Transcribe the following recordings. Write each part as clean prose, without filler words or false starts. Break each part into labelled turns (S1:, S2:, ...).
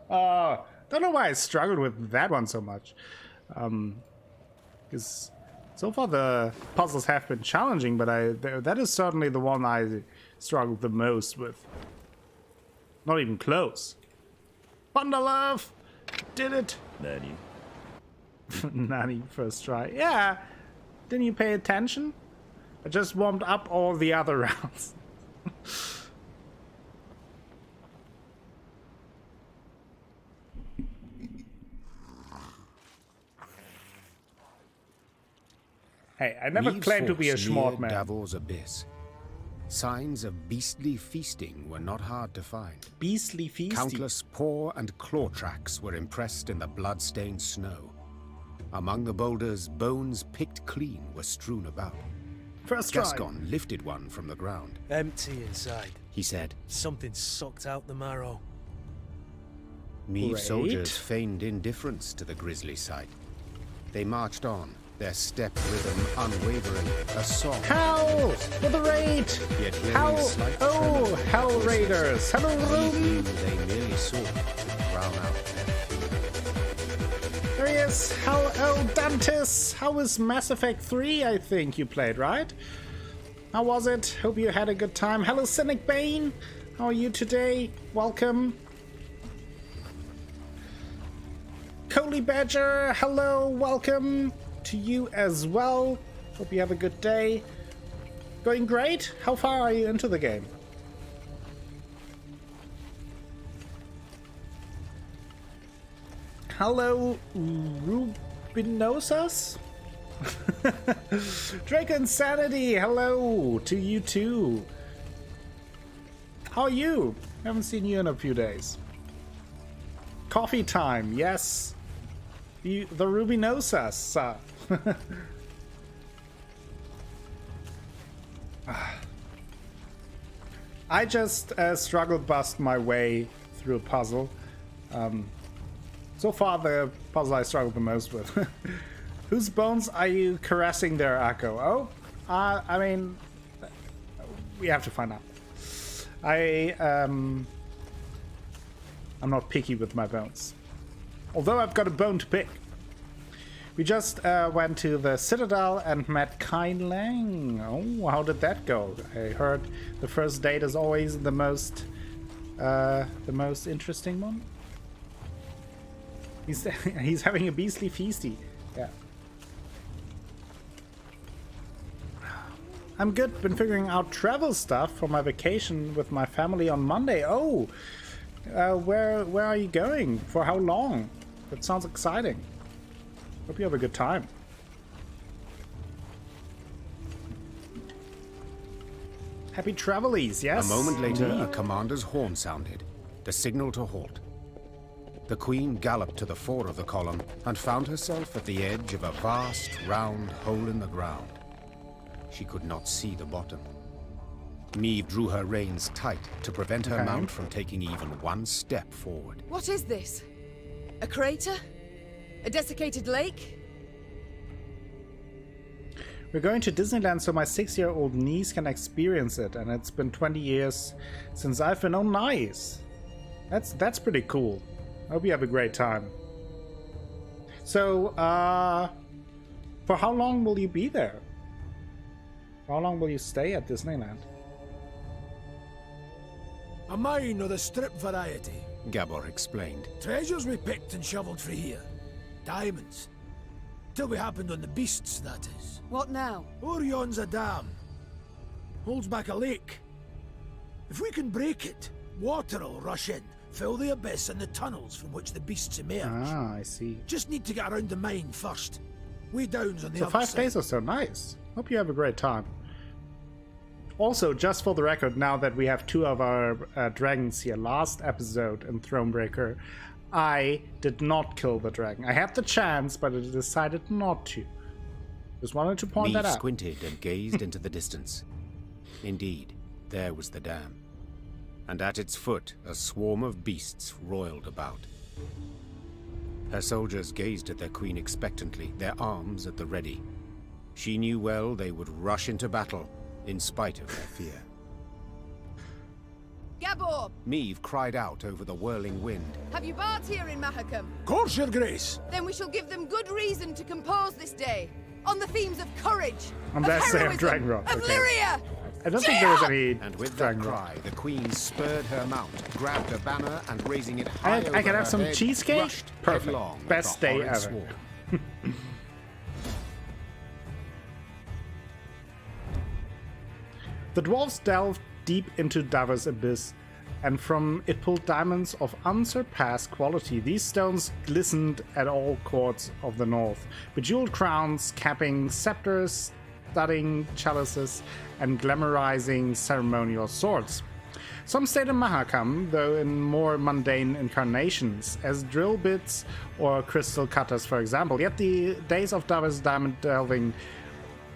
S1: Don't know why I struggled with that one so much. Because so far the puzzles have been challenging, but that is certainly the one I struggled the most with. Not even close. Thunderlove! Did it!
S2: Nani?
S1: Nani, first try. Yeah! Didn't you pay attention? I just warmed up all the other rounds. Hey, I never claimed to be a smart man.
S3: Davor's abyss. Signs of beastly feasting were not hard to find.
S1: Beastly feasting?
S3: Countless paw and claw tracks were impressed in the blood-stained snow. Among the boulders, bones picked clean were strewn about.
S1: First try.
S3: Gascon lifted one from the ground.
S4: Empty inside,
S3: He said.
S4: Something sucked out the marrow.
S3: Meve soldiers feigned indifference to the grisly sight. They marched on, their step rhythm unwavering, a song.
S1: Hell for the raid!
S3: Yet hearing
S1: Hell!
S3: slight
S1: Oh,
S3: tremor,
S1: Hell Raiders! Hello, room!
S3: they merely sought to drown out their fear.
S1: There he is! Hell El Dantis! How was Mass Effect 3, I think you played, right? How was it? Hope you had a good time. Hello, Cynic Bane! How are you today? Welcome. Coley Badger, hello, welcome to you as well. Hope you have a good day. Going great? How far are you into the game? Hello, Rubinosas? Draco Insanity, hello to you too. How are you? Haven't seen you in a few days. Coffee time, yes. The Rubinosas. I just struggle bust my way through a puzzle. So far, the puzzle I struggled the most with. Whose bones are you caressing there, Akko? Oh, I mean, we have to find out. I'm not picky with my bones. Although I've got a bone to pick. We just went to the Citadel and met Kai Lang. Oh, how did that go? I heard the first date is always the most interesting one. He's having a beastly feasty. Yeah. I'm good. Been figuring out travel stuff for my vacation with my family on Monday. Oh, where are you going? For how long? That sounds exciting. Hope you have a good time. Happy travelies, yes?
S3: A moment later, a commander's horn sounded, the signal to halt. The Queen galloped to the fore of the column and found herself at the edge of a vast, round hole in the ground. She could not see the bottom. Meve drew her reins tight to prevent her mount from taking even one step forward.
S5: What is this? A crater? A desiccated lake?
S1: We're going to Disneyland so my 6-year-old niece can experience it, and it's been 20 years since I've been. Oh, nice. That's pretty cool. I hope you have a great time. So, for how long will you be there? For how long will you stay at Disneyland?
S6: A mine of the strip variety.
S3: Gabor explained.
S6: Treasures we picked and shoveled for here. Diamonds. Till we happened on the beasts, that is.
S5: What now?
S6: Orion's a dam. Holds back a lake. If we can break it, water'll rush in, fill the abyss and the tunnels from which the beasts emerge.
S1: Ah, I see.
S6: Just need to get around the mine first. Way down's on the
S1: So
S6: other
S1: 5
S6: side.
S1: days or so, nice. Hope you have a great time. Also, just for the record, now that we have 2 of our dragons here, last episode in Thronebreaker, I did not kill the dragon. I had the chance, but I decided not to. Just wanted to point that
S3: Meve
S1: out.
S3: squinted and gazed into the distance. Indeed, there was the dam. And at its foot, a swarm of beasts roiled about. Her soldiers gazed at their queen expectantly, their arms at the ready. She knew well they would rush into battle, in spite of their fear.
S5: Gabor,
S3: Meve cried out over the whirling wind.
S5: have you bards here in Mahakam?
S6: Course, your grace.
S5: Then we shall give them good reason to compose this day on the themes of courage,
S1: Unless
S5: of
S1: they have
S5: heroism,
S1: Dragonrod,
S5: of
S1: okay.
S5: Lyria.
S1: I don't think there was any
S3: And with that
S1: Dragonrod.
S3: cry, the queen spurred her mount, grabbed a banner, and raising it high over
S1: I can
S3: her
S1: have some
S3: head,
S1: cheesecake?
S3: rushed
S1: Perfect.
S3: headlong at
S1: Best
S3: the
S1: day
S3: horrid
S1: ever.
S3: swarm.
S1: The dwarves delved deep into Davos' abyss, and from it pulled diamonds of unsurpassed quality. These stones glistened at all courts of the north, bejeweled crowns capping scepters, studding chalices, and glamorizing ceremonial swords. Some stayed in Mahakam, though in more mundane incarnations, as drill bits or crystal cutters, for example. Yet the days of Davos diamond delving,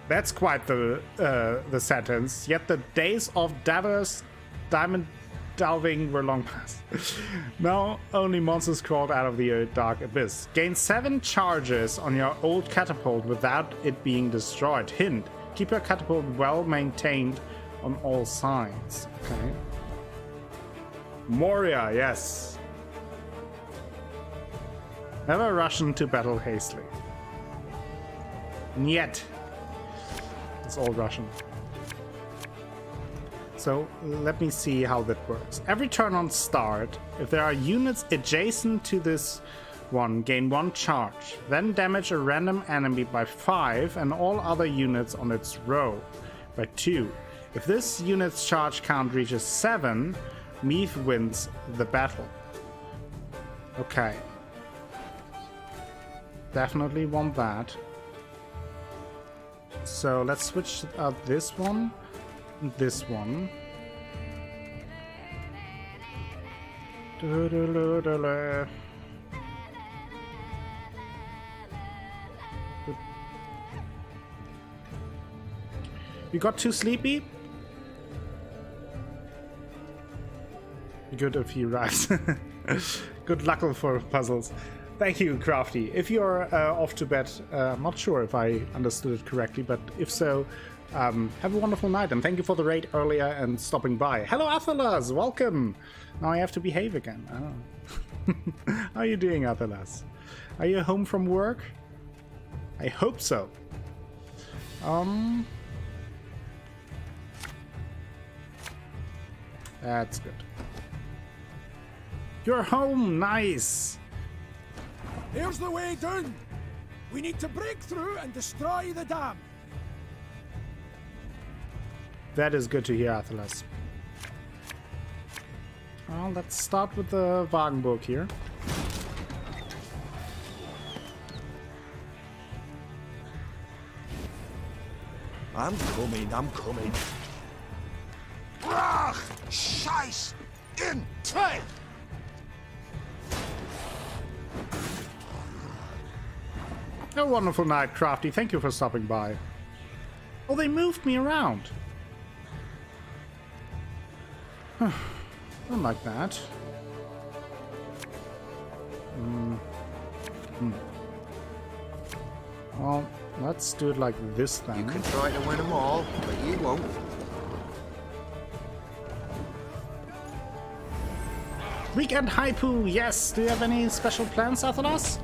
S1: that's quite the sentence. Yet the days of Davos diamond delving were long past. Now only monsters crawled out of the dark abyss. Gain 7 charges on your old catapult without it being destroyed. Hint: keep your catapult well maintained on all sides. Okay. Moria, yes. Never rush into battle hastily. Niet. It's all Russian. So let me see how that works. Every turn on start, if there are units adjacent to this one, gain 1 charge. Then damage a random enemy by 5 and all other units on its row by 2. If this unit's charge count reaches 7, Meve wins the battle. Okay. Definitely want that. So let's switch out this one. This one. You got too sleepy? Good if he arrives. Good luck for puzzles. Thank you, Crafty. If you're off to bed, I'm not sure if I understood it correctly, but if so, have a wonderful night, and thank you for the raid earlier and stopping by. Hello, Athelas! Welcome! Now I have to behave again. Oh. How are you doing, Athelas? Are you home from work? I hope so. That's good. You're home! Nice!
S6: Here's the way down. We need to break through and destroy the dam.
S1: That is good to hear, Athelas. Well, let's start with the Wagenburg here.
S6: I'm coming.
S2: Brach! Scheiß! In! Zwei!
S1: A wonderful night, Crafty. Thank you for stopping by. Oh, they moved me around. Don't like that. Well, let's do it like this then.
S2: You can try to win them all, but you won't.
S1: Weekend Haipu, yes. Do you have any special plans, Athelas?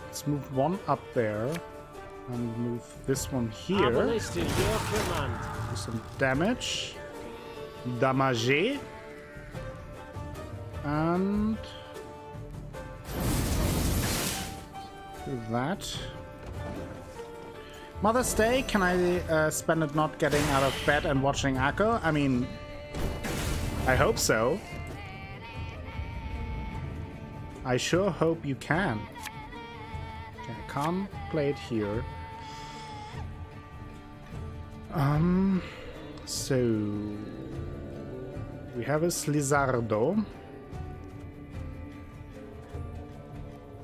S1: Let's move one up there and move this one here. Do some damage. Damage. And do that. Mother's Day, can I spend it not getting out of bed and watching Akko? I mean, I hope so. I sure hope you can. Okay, I can't play it here. So we have a Slizardo.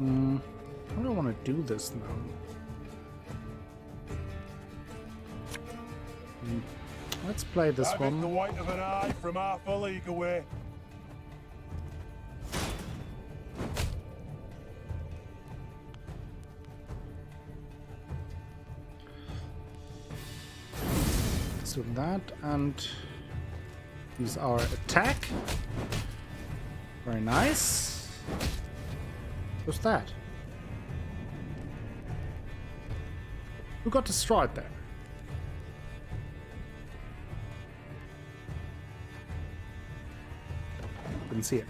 S1: How do I want to do this now? Let's play this one.
S7: The white of an eye from half a league away.
S1: Let's do that and use our attack. Very nice. What's that? Who got destroyed there? Didn't see it.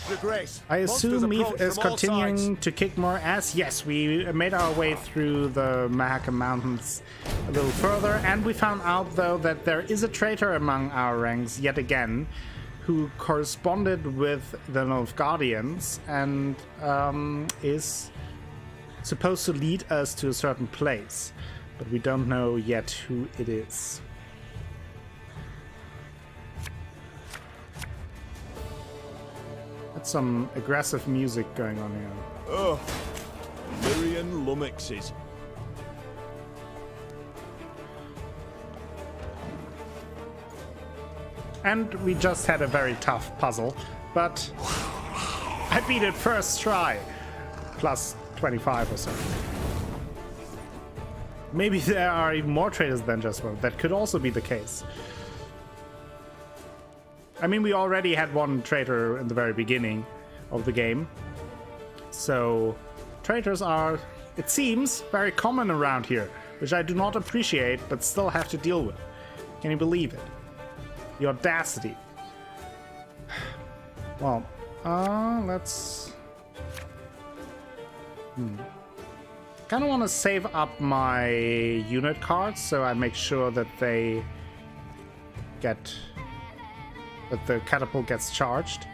S2: Your Grace.
S1: I assume
S2: monsters
S1: Meve
S2: approach
S1: is
S2: from all
S1: continuing
S2: sides.
S1: to kick more ass. Yes, we made our way through the Mahaka Mountains a little further, and we found out, though, that there is a traitor among our ranks, yet again, who corresponded with the Nilfgaardians and is supposed to lead us to a certain place, but we don't know yet who it is. That's some aggressive music going on here.
S7: Oh, Lyrian lummoxes.
S1: And we just had a very tough puzzle, but I beat it first try. Plus 25 or so. Maybe there are even more traitors than just one. That could also be the case. I mean, we already had one traitor in the very beginning of the game. So, traitors are, it seems, very common around here, which I do not appreciate, but still have to deal with. Can you believe it? The audacity. Well, let's... kind of want to save up my unit cards, so I make sure that they get... that the catapult gets charged.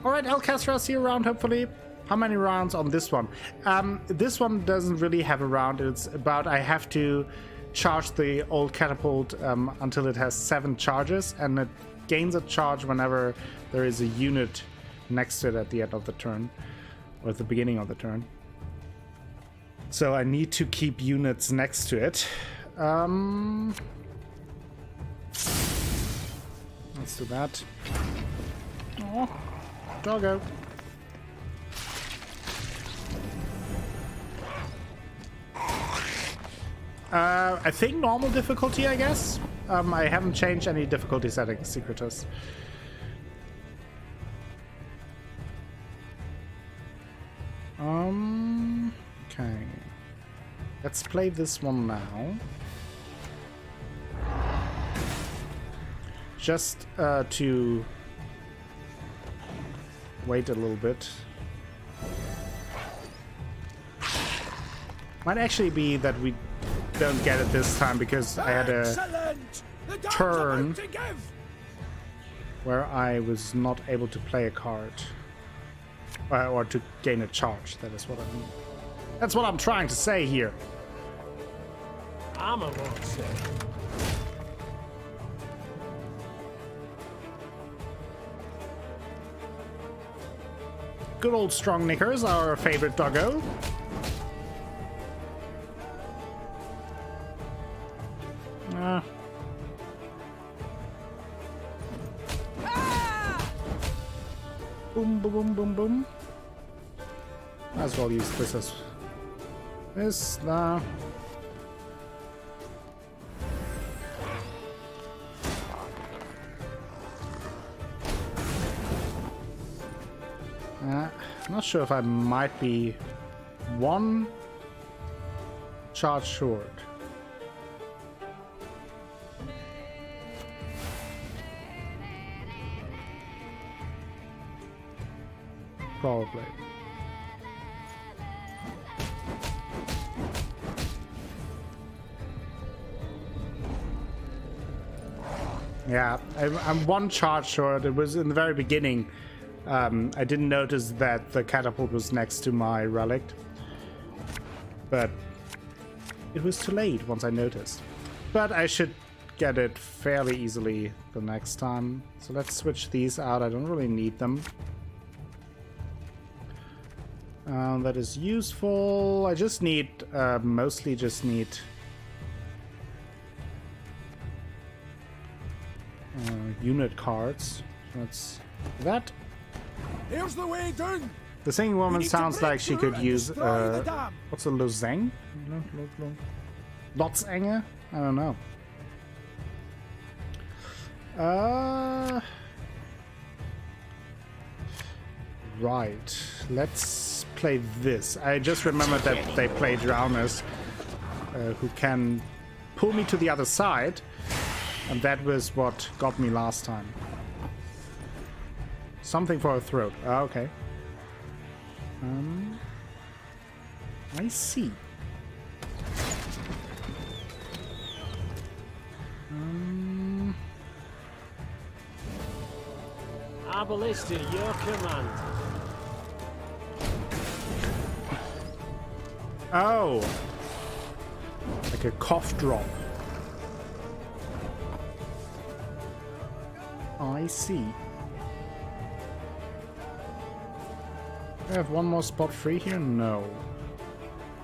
S1: Alright, Alcastro, see you around, hopefully. How many rounds on this one? This one doesn't really have a round. It's about I have to charge the old catapult until it has 7 charges, and it gains a charge whenever there is a unit next to it at the end of the turn, or at the beginning of the turn. So I need to keep units next to it. Let's do that. Oh, doggo. I think normal difficulty, I guess. I haven't changed any difficulty settings, Secretus. Okay. Let's play this one now. Just to wait a little bit. Might actually be that we don't get it this time because I had a turn where I was not able to play a card. Or to gain a charge, that is what I mean. That's what I'm trying to say here.
S4: I'm a monster.
S1: Good old Strong Knickers, our favorite doggo. Boom, boom, boom, boom, boom. Might as well use this as this. Not sure if I might be one charge short. Probably. Yeah, I'm one charge short. It was in the very beginning. I didn't notice that the catapult was next to my relic, but it was too late once I noticed. But I should get it fairly easily the next time. So let's switch these out. I don't really need them. That is useful. I just need, mostly just need unit cards. Let's do that.
S6: Here's the way down.
S1: The singing
S6: We
S1: woman
S6: need to
S1: sounds
S6: break
S1: like she
S6: through
S1: could
S6: and
S1: use
S6: destroy the dam.
S1: what's a lozeng? Lotsenge? I don't know. Right. Let's play this. I just remembered that they play drowners who can pull me to the other side, and that was what got me last time. Something for a throat. Ah, okay. I see.
S8: Arbalist at your command.
S1: Oh! Like a cough drop. I see. I have one more spot free here? No.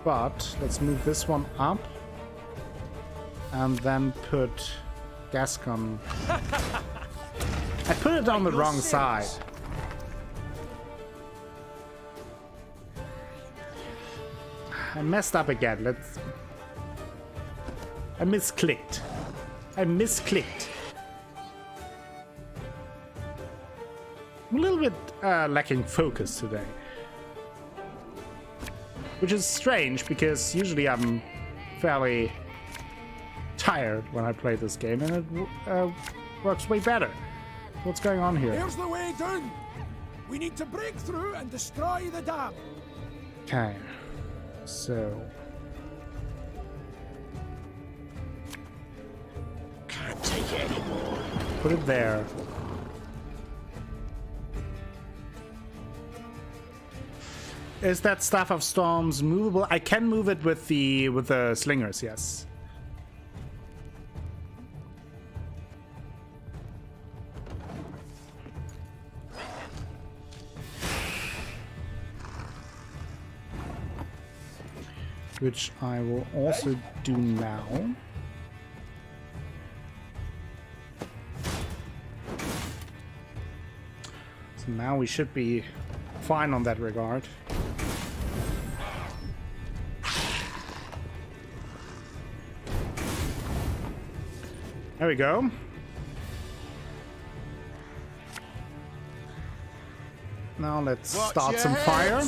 S1: But let's move this one up. And then put Gascon. I put it on the wrong side. I messed up again. I misclicked. I'm a little bit lacking focus today. Which is strange because usually I'm fairly tired when I play this game and it works way better. What's going on here?
S6: Here's the way down. We need to break through and destroy the dam.
S1: Okay. So.
S8: Can't take it anymore.
S1: Put it there. Is that Staff of Storms movable? I can move it with the slingers, yes. Which I will also do now. So now we should be fine on that regard. There we go. Now let's start some fire.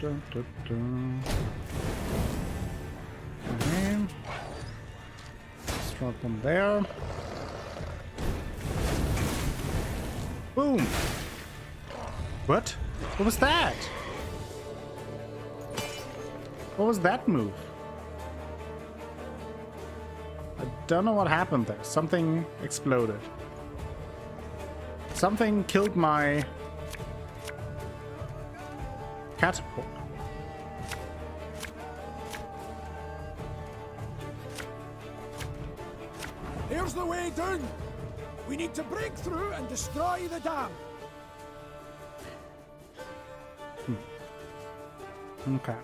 S1: Dun, dun, dun. Okay. Start one there. Boom! What? What was that? What was that move? I don't know what happened there. Something exploded. Something killed my catapult.
S6: Here's the way down. We need to break through and destroy the dam.
S1: Okay.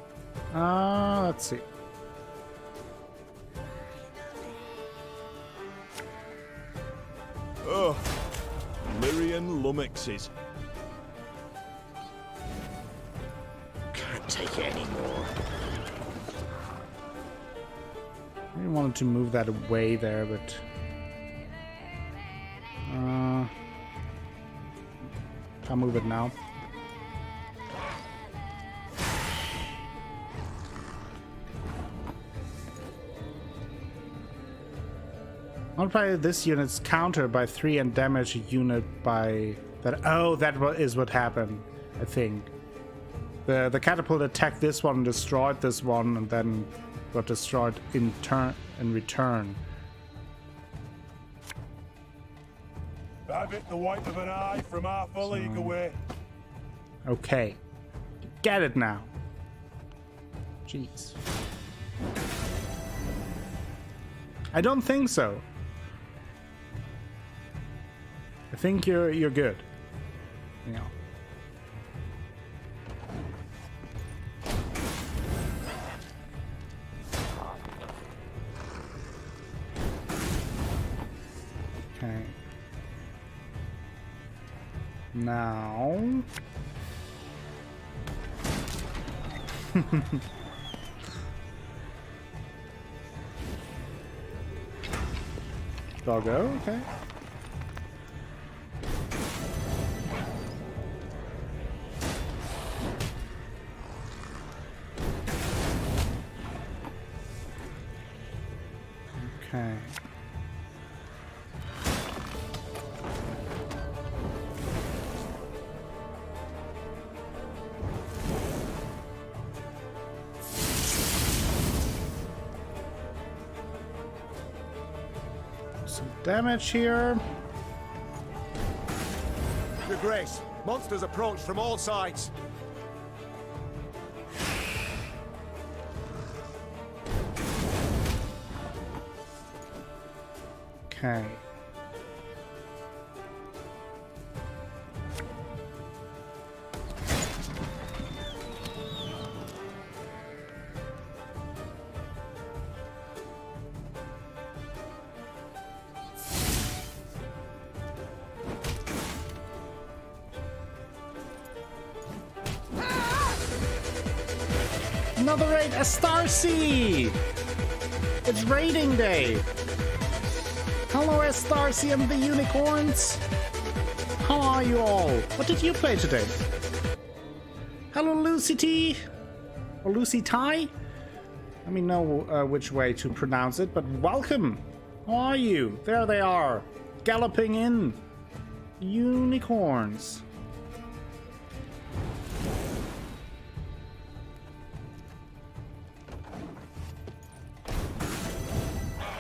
S1: Let's see.
S7: Oh, Lyrian lummoxes.
S8: Can't take it anymore.
S1: I really wanted to move that away there, but can't move it now. Multiply this unit's counter by 3 and damage a unit by that. Oh, that is what happened, I think. The catapult attacked this one, destroyed this one, and then got destroyed in return.
S7: Have it the white of an eye from half a league away.
S1: Okay. Get it now. Jeez. I don't think so. I think you're good. Yeah. Okay. Now... Doggo, okay. Okay. Some damage here.
S2: Your Grace, monsters approach from all sides.
S1: Okay. Another raid, a Starcy! It's raiding day! Hello, Starcy and the Unicorns! How are you all? What did you play today? Hello, Lucy T! Or Lucy Ty? Let me know which way to pronounce it, but welcome! How are you? There they are! Galloping in! Unicorns!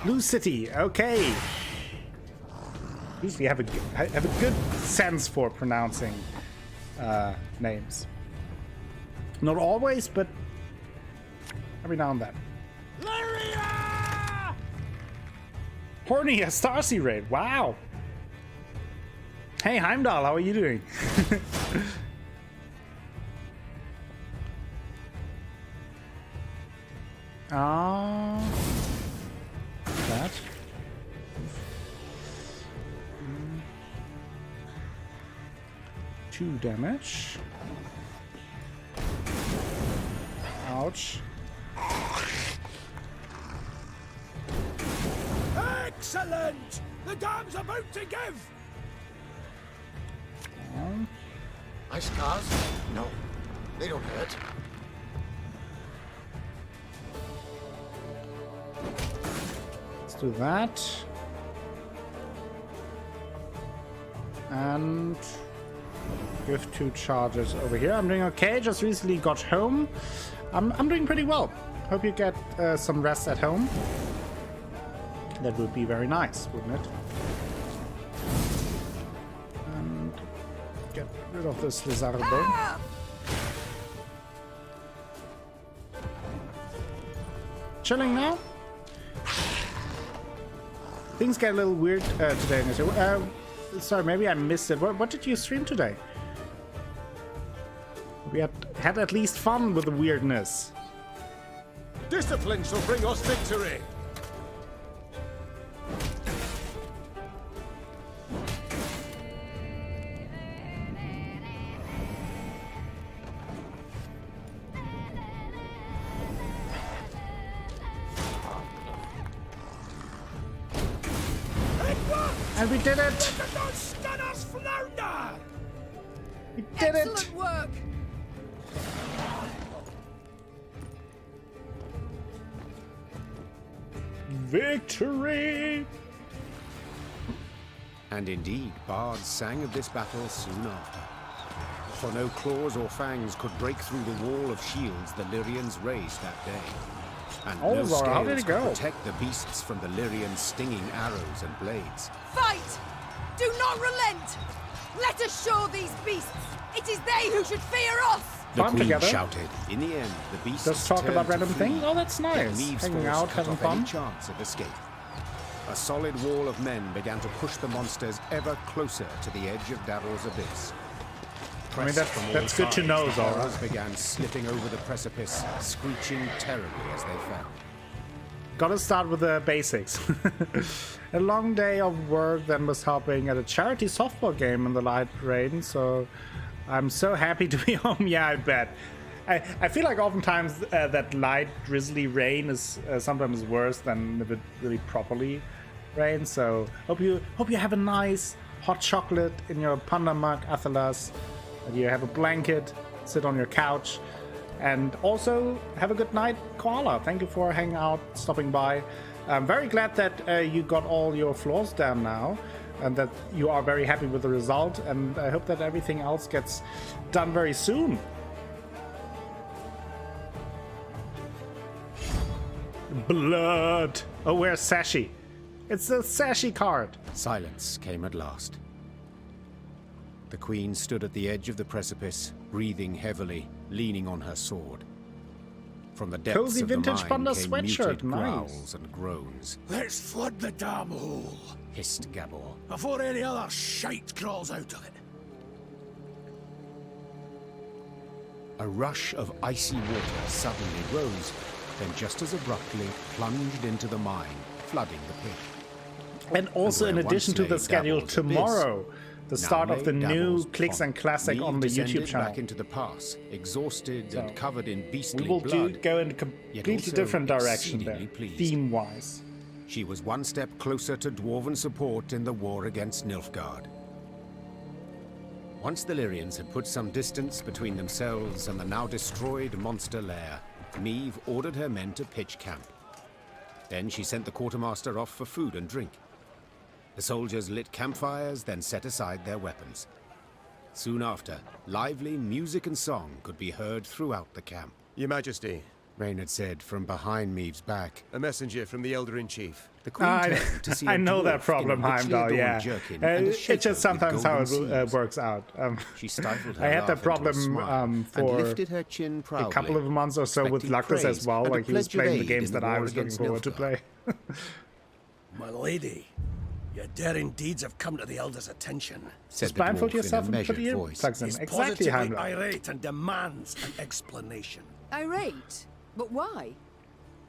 S1: Blue City, okay. At least we have a good sense for pronouncing names. Not always, but every now and then.
S6: Lyria!
S1: Horny, a Starcy raid. Wow. Hey, Heimdall, how are you doing? That. 2 damage. Ouch.
S6: Excellent! The dam's about to give!
S2: Ice scars? No, they don't hurt.
S1: Let's do that. And give 2 charges over here. I'm doing okay. Just recently got home. I'm doing pretty well. Hope you get some rest at home. That would be very nice, wouldn't it? And get rid of this Lizardo. Chilling now. Things get a little weird today. Sorry, maybe I missed it. What did you stream today? We had at least fun with the weirdness.
S2: Discipline shall bring us victory.
S1: And we did it! We did it!
S5: Excellent work!
S1: Victory!
S3: And indeed, bards sang of this battle soon after. For no claws or fangs could break through the wall of shields the Lyrians raised that day. And
S1: Oh,
S3: no
S1: Laura, how did
S3: scales
S1: it
S3: could
S1: go?
S3: protect the beasts from the Lyrians' stinging arrows and blades.
S5: Fight! Do not relent! Let us show these beasts! It is they who should fear us!
S3: The
S1: Fun
S3: queen
S1: together.
S3: shouted. In the end, the beasts
S1: Just talk
S3: turned
S1: about
S3: to
S1: random
S3: flee,
S1: things? Oh, that's
S3: yet
S1: nice.
S3: Meve's
S1: Hanging
S3: force
S1: out,
S3: cut
S1: having
S3: off any
S1: fun.
S3: chance of escape. A solid wall of men began to push the monsters ever closer to the edge of Darrow's abyss.
S1: I mean,
S3: Pressed from all
S1: that's good to
S3: sides,
S1: know,
S3: the
S1: Zora.
S3: horrors began slipping over the precipice, screeching terribly as they fell.
S1: Gotta start with the basics. a long day of work, then was helping at a charity softball game in the light rain, so I'm so happy to be home. Yeah, I bet. I feel like oftentimes that light drizzly rain is sometimes worse than if it really properly rains. So hope you have a nice hot chocolate in your panda mug, Athelas. And you have a blanket, sit on your couch, and also have a good night, Koala. Thank you for hanging out, stopping by. I'm very glad that you got all your floors down now, and that you are very happy with the result. And I hope that everything else gets done very soon. Blood! Oh, where's Sashi? It's the Sashi card!
S3: Silence came at last. The queen stood at the edge of the precipice, breathing heavily, leaning on her sword. From the depths
S1: Cozy
S3: of the
S1: vintage
S3: mine
S1: panda
S3: came
S1: sweatshirt,
S3: muted
S1: nice.
S3: growls and groans.
S6: Let's flood the damn hole
S3: Hissed Gabor.
S6: before any other shite crawls out of it.
S3: A rush of icy water suddenly rose, then just as abruptly plunged into the mine, flooding the pit.
S1: And also, in
S3: where
S1: addition
S3: once
S1: to the
S3: lay
S1: schedule
S3: Dabble's
S1: tomorrow, the
S3: Now
S1: start of
S3: lay
S1: the new
S3: Dabble's
S1: Clicks and
S3: pond.
S1: Classic
S3: Meve
S1: on the
S3: descended
S1: YouTube channel.
S3: back into the pass, exhausted
S1: So,
S3: and covered in beastly
S1: We will
S3: blood.
S1: go in a
S3: yet
S1: completely
S3: also
S1: different direction there,
S3: exceedingly pleased.
S1: theme-wise.
S3: She was one step closer to dwarven support in the war against Nilfgaard. Once the Lyrians had put some distance between themselves and the now destroyed monster lair, Meve ordered her men to pitch camp. Then she sent the quartermaster off for food and drink. The soldiers lit campfires, then set aside their weapons. Soon after, lively music and song could be heard throughout the camp.
S9: Your Majesty,
S3: Reynard said from behind Meve's back.
S9: a messenger from the Elder-in-Chief.
S3: The Queen turned to see
S1: I
S3: a
S1: know
S3: dwarf
S1: that problem,
S3: in a richly
S1: Heimdall,
S3: adorned
S1: yeah.
S3: jerkin and a
S1: It's
S3: shaker
S1: just sometimes
S3: with
S1: how it
S3: golden seams.
S1: works out.
S3: She stifled her
S1: I had
S3: laugh
S1: that
S3: into a
S1: problem
S3: smile and
S1: for
S3: lifted her chin
S1: a
S3: proudly,
S1: couple of months or so with
S3: expecting
S1: Lucas as
S3: praise
S1: well,
S3: and a
S1: like he was
S3: pledge of
S1: playing the
S3: aid
S1: games
S3: in
S1: that
S3: the
S1: I
S3: war
S1: was looking
S3: against
S1: forward to
S3: Nilfgaard.
S1: play.
S6: My lady, your daring deeds have come to the Elder's attention.
S3: said
S1: Just
S3: the
S1: blindfold
S3: dwarf in a
S1: yourself and put
S3: measured
S1: your
S3: voice.
S1: earplugs in.
S6: He's
S1: Exactly,
S6: positively
S1: Heimdall.
S6: irate and demands an explanation.
S5: Irate? But why?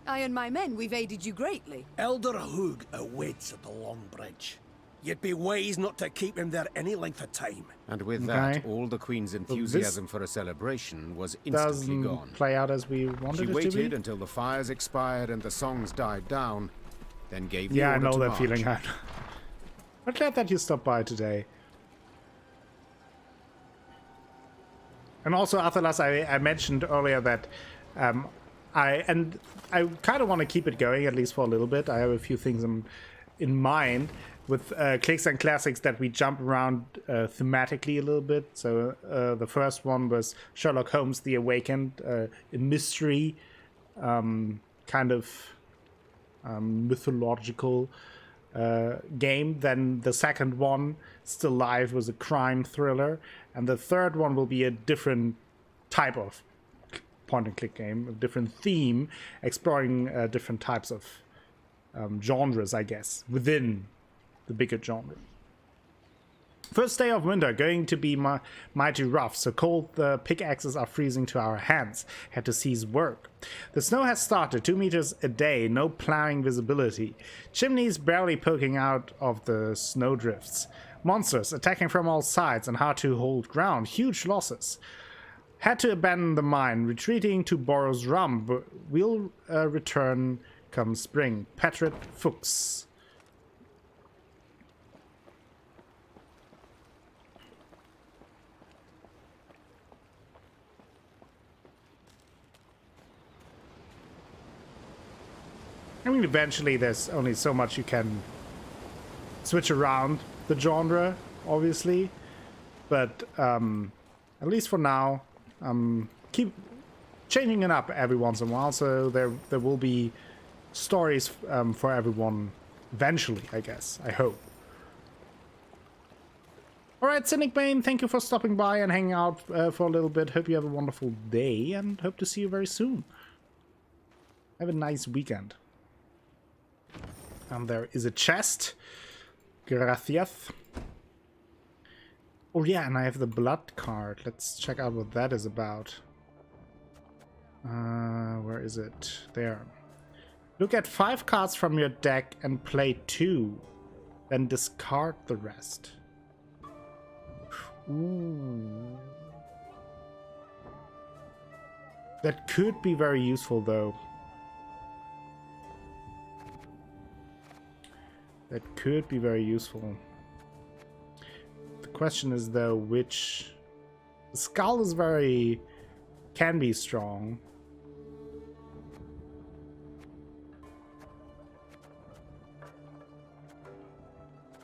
S5: I and my men, we've aided you greatly.
S6: Elder Hoog awaits at the Long Bridge. You'd be wise not to keep him there any length of time.
S3: And with
S1: Okay.
S3: that, all the Queen's enthusiasm for a celebration was instantly gone.
S1: Doesn't play out as we wanted
S3: She
S1: it to
S3: waited
S1: be.
S3: until the fires expired and the songs died down, then gave the
S1: Yeah, I
S3: order
S1: know
S3: to
S1: that
S3: march.
S1: feeling. I'm glad that you stopped by today. And also, Athelas, I mentioned earlier that I kind of want to keep it going, at least for a little bit. I have a few things in mind with Clicks and Classics that we jump around thematically a little bit. So the first one was Sherlock Holmes The Awakened, a mystery, kind of mythological game. Then the second one, Still Live, was a crime thriller. And the third one will be a different type of point-and-click game, a different theme, exploring different types of genres, I guess, within the bigger genre. First day of winter, going to be mighty rough, so cold the pickaxes are freezing to our hands. Had to cease work. The snow has started, 2 meters a day, no plowing visibility. Chimneys barely poking out of the snowdrifts. Monsters attacking from all sides and hard to hold ground, huge losses. Had to abandon the mine, retreating to Boros Rum, but we'll return come spring. Patrick Fuchs. I mean, eventually there's only so much you can switch around the genre, obviously. But at least for now, keep changing it up every once in a while, so there will be stories for everyone eventually, I guess. I hope. Alright, Cynic Bane, thank you for stopping by and hanging out for a little bit. Hope you have a wonderful day and hope to see you very soon. Have a nice weekend. And there is a chest. Gracias. Oh yeah, and I have the blood card. Let's check out what that is about. Where is it? There. Look at 5 cards from your deck and play 2. then discard the rest. Ooh. That could be very useful, though. That could be very useful. The question is, though, which... The skull is very... can be strong.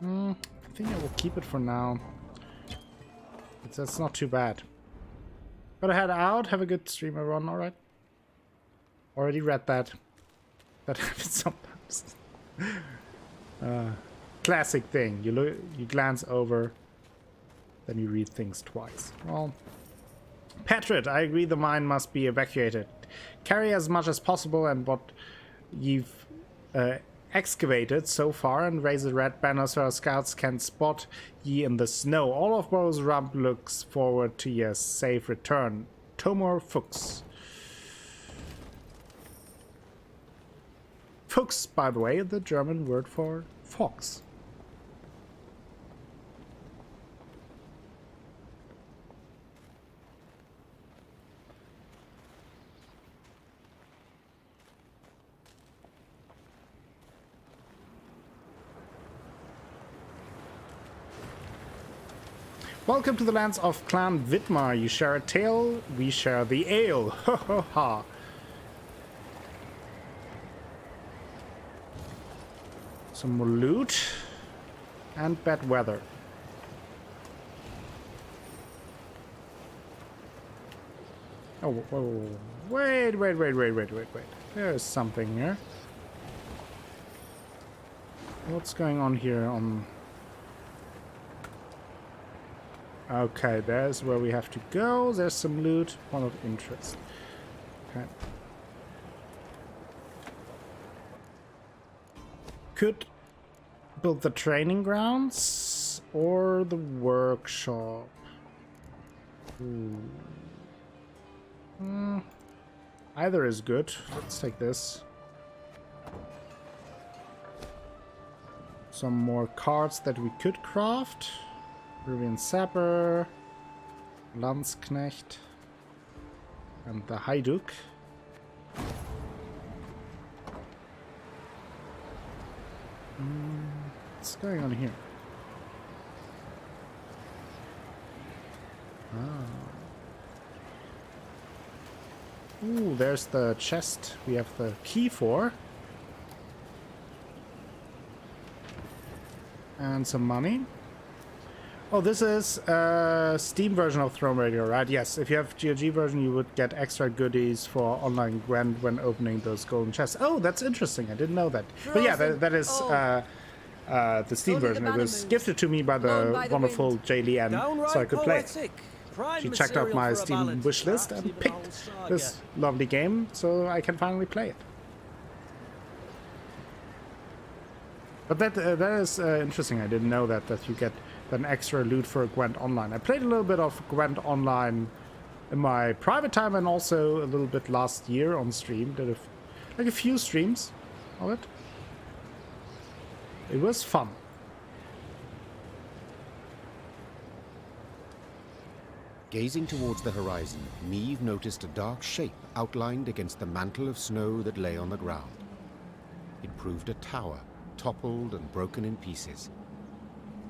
S1: I think I will keep it for now. That's not too bad. Gotta head out. Have a good stream, everyone. Alright. Already read that. That happens sometimes. Classic thing. You look, you glance over, then you read things twice. Well, Patrit, I agree the mine must be evacuated. Carry as much as possible and what you've excavated so far and raise a red banner so our scouts can spot ye in the snow. All of Bo's rump looks forward to your safe return. Tomor Fuchs. Fuchs, by the way, the German word for fox. Welcome to the lands of Clan Vidmar. You share a tale, we share the ale. Ho ho ha. Some more loot and bad weather. Oh, whoa. Wait. There's something here. What's going on here on... Okay, there's where we have to go. There's some loot. One of interest. Okay. Could build the training grounds or the workshop. Either is good. Let's take this. Some more cards that we could craft. Ruvian Sapper, Landsknecht, and the Hajduk. What's going on here? Ooh, there's the chest we have the key for. And some money. Oh, this is Steam version of Thronebreaker, right? Yes, if you have GOG version, you would get extra goodies for online Gwent when opening those golden chests. Oh, that's interesting. I didn't know that. But yeah, that is the Steam version. It was gifted to me by the wonderful Jaylee, so I could play it. She checked out my Steam wish list and picked this lovely game, so I can finally play it. But that is interesting. I didn't know that you get an extra loot for Gwent Online. I played a little bit of Gwent Online in my private time and also a little bit last year on stream. Did like a few streams of it. It was fun.
S3: Gazing towards the horizon, Meve noticed a dark shape outlined against the mantle of snow that lay on the ground. It proved a tower, toppled and broken in pieces.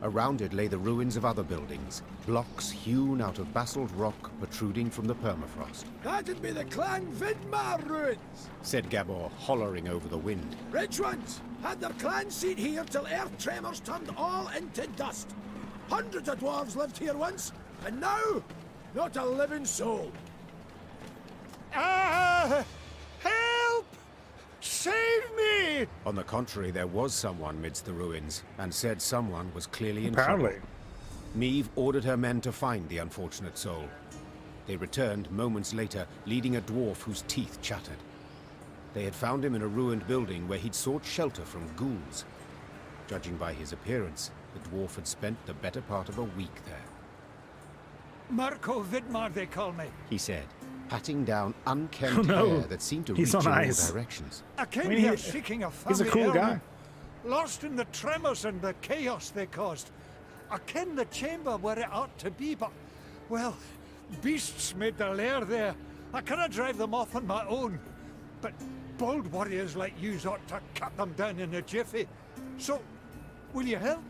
S3: Around it lay the ruins of other buildings, blocks hewn out of basalt rock protruding from the permafrost.
S6: That'd be the Clan Vidmar ruins,
S3: said Gabor, hollering over the wind.
S6: Rich ones had their clan seat here till earth tremors turned all into dust. Hundreds of dwarves lived here once, and now, not a living soul.
S7: Ah! Help! Save me!
S3: On the contrary, there was someone midst the ruins, and said someone was clearly in
S1: Apparently.
S3: trouble. Meve ordered her men to find the unfortunate soul. They returned moments later, leading a dwarf whose teeth chattered. They had found him in a ruined building where he'd sought shelter from ghouls. Judging by his appearance, the dwarf had spent the better part of a week there.
S6: Marco Vidmar, they call me,
S3: He said, patting down unkempt hair that seemed to reach in all directions.
S6: I came
S1: I mean,
S6: here seeking a family
S1: he's a cool
S6: heirloom.
S1: guy.
S7: lost in the tremors and the chaos they caused. I ken the chamber where it ought to be, but, well, beasts made their lair there. I cannot drive them off on my own. But bold warriors like you ought to cut them down in a jiffy. So, will you help?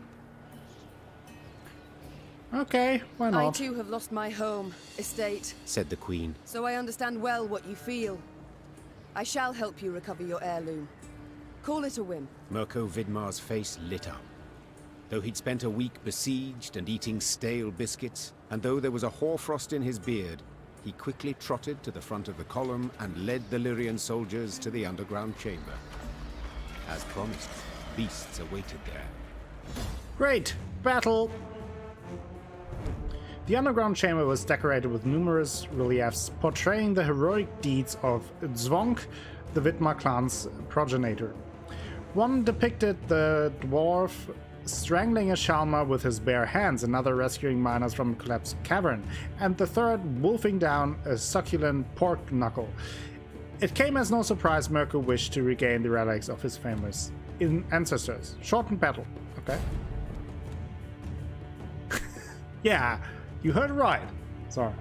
S1: Okay, why not?
S5: I too have lost my home, estate,
S3: said the Queen.
S5: so I understand well what you feel. I shall help you recover your heirloom. Call it a whim.
S3: Mirko Vidmar's face lit up. Though he'd spent a week besieged and eating stale biscuits, and though there was a hoarfrost in his beard, he quickly trotted to the front of the column and led the Lyrian soldiers to the underground chamber. As promised, beasts awaited there.
S1: Great! Battle! The underground chamber was decorated with numerous reliefs portraying the heroic deeds of Zvonk, the Vidmar clan's progenitor. One depicted the dwarf strangling a Shalma with his bare hands, another rescuing miners from a collapsed cavern, and the third wolfing down a succulent pork knuckle. It came as no surprise Mirko wished to regain the relics of his famous ancestors. Shortened battle. Okay. Yeah, you heard it right. Sorry.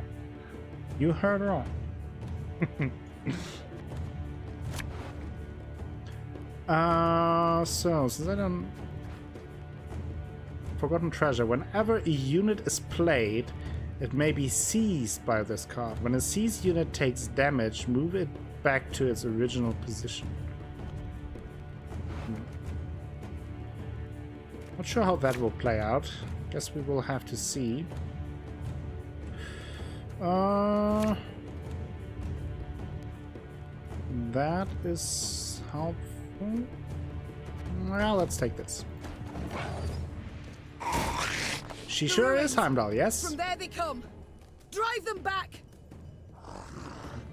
S1: You heard it right. So, since I don't... Forgotten Treasure. Whenever a unit is played, it may be seized by this card. When a seized unit takes damage, move it back to its original position. Not sure how that will play out. Guess we will have to see. That is helpful. Well, let's take this. She sure is Heimdall, yes?
S5: From there they come. Drive them back.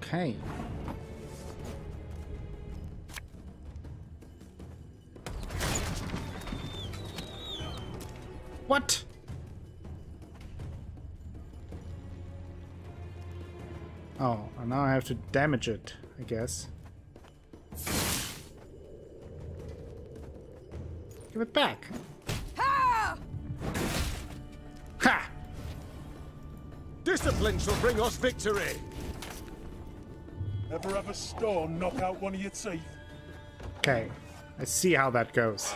S1: Okay. What? Oh, and now I have to damage it, I guess. Give it back.
S5: Ha!
S1: Ha!
S9: Discipline shall bring us victory!
S7: Ever have a stone knock out one of your teeth?
S1: Okay, I see how that goes.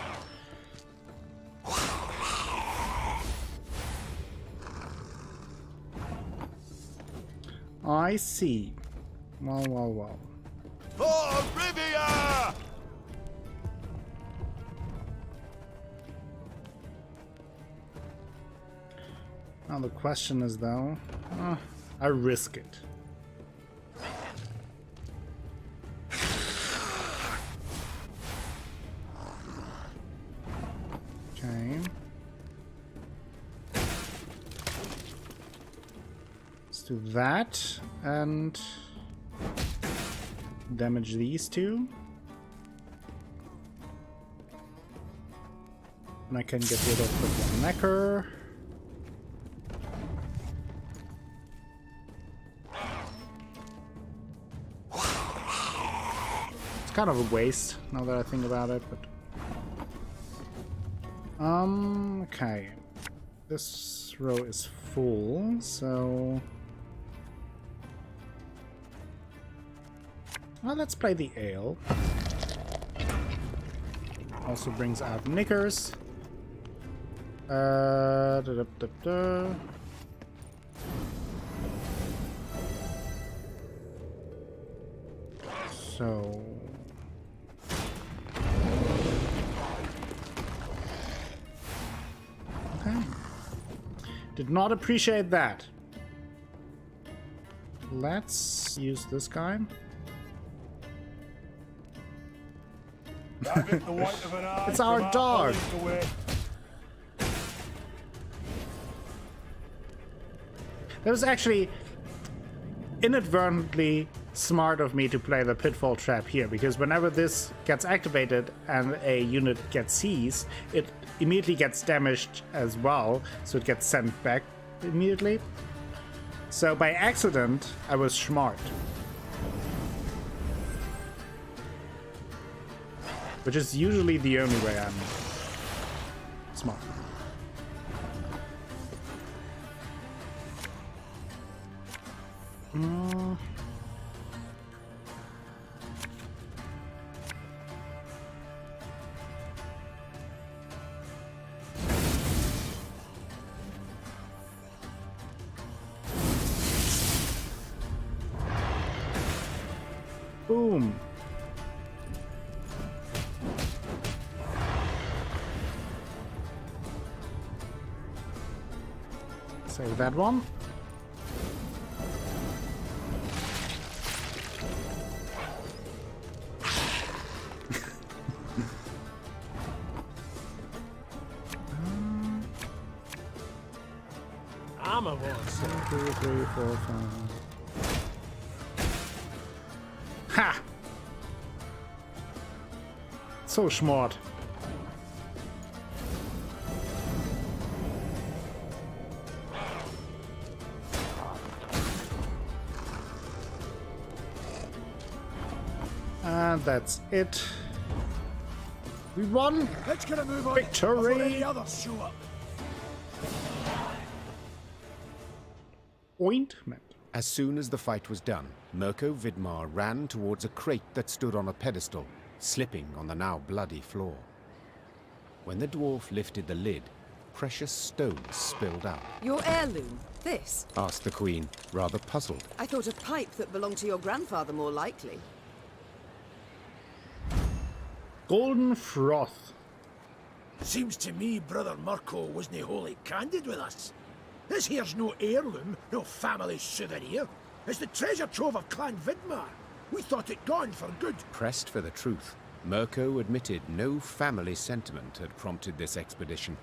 S1: I see. Well, well, well.
S7: For Rivia!
S1: Now the question is though, I risk it. Okay. Let's do that and damage these two. And I can get rid of the one necker. It's kind of a waste now that I think about it, but okay. This row is full, so well, let's play the ale. Also brings out knickers. So okay. Did not appreciate that. Let's use this guy. It's our dog. That was actually inadvertently smart of me to play the pitfall trap here, because whenever this gets activated and a unit gets seized, it immediately gets damaged as well, so it gets sent back immediately. So by accident, I was smart. Which is usually the only way I'm smart. Boom. Save that one.
S8: Armor wars.
S1: 2, 3, 4, 5. Ha! So smart. And that's it. We won!
S6: Let's get a move on
S1: Victory!
S6: before any others show up.
S1: Ointment.
S3: As soon as the fight was done, Mirko Vidmar ran towards a crate that stood on a pedestal, slipping on the now bloody floor. When the dwarf lifted the lid, precious stones spilled out.
S5: Your heirloom? This?
S3: Asked the queen, rather puzzled.
S5: I thought a pipe that belonged to your grandfather more likely.
S1: Golden froth.
S6: Seems to me Brother Mirko wasn't wholly candid with us. This here's no heirloom, no family souvenir. It's the treasure trove of Clan Vidmar. We thought it gone for good.
S3: Pressed for the truth, Mirko admitted no family sentiment had prompted this expedition.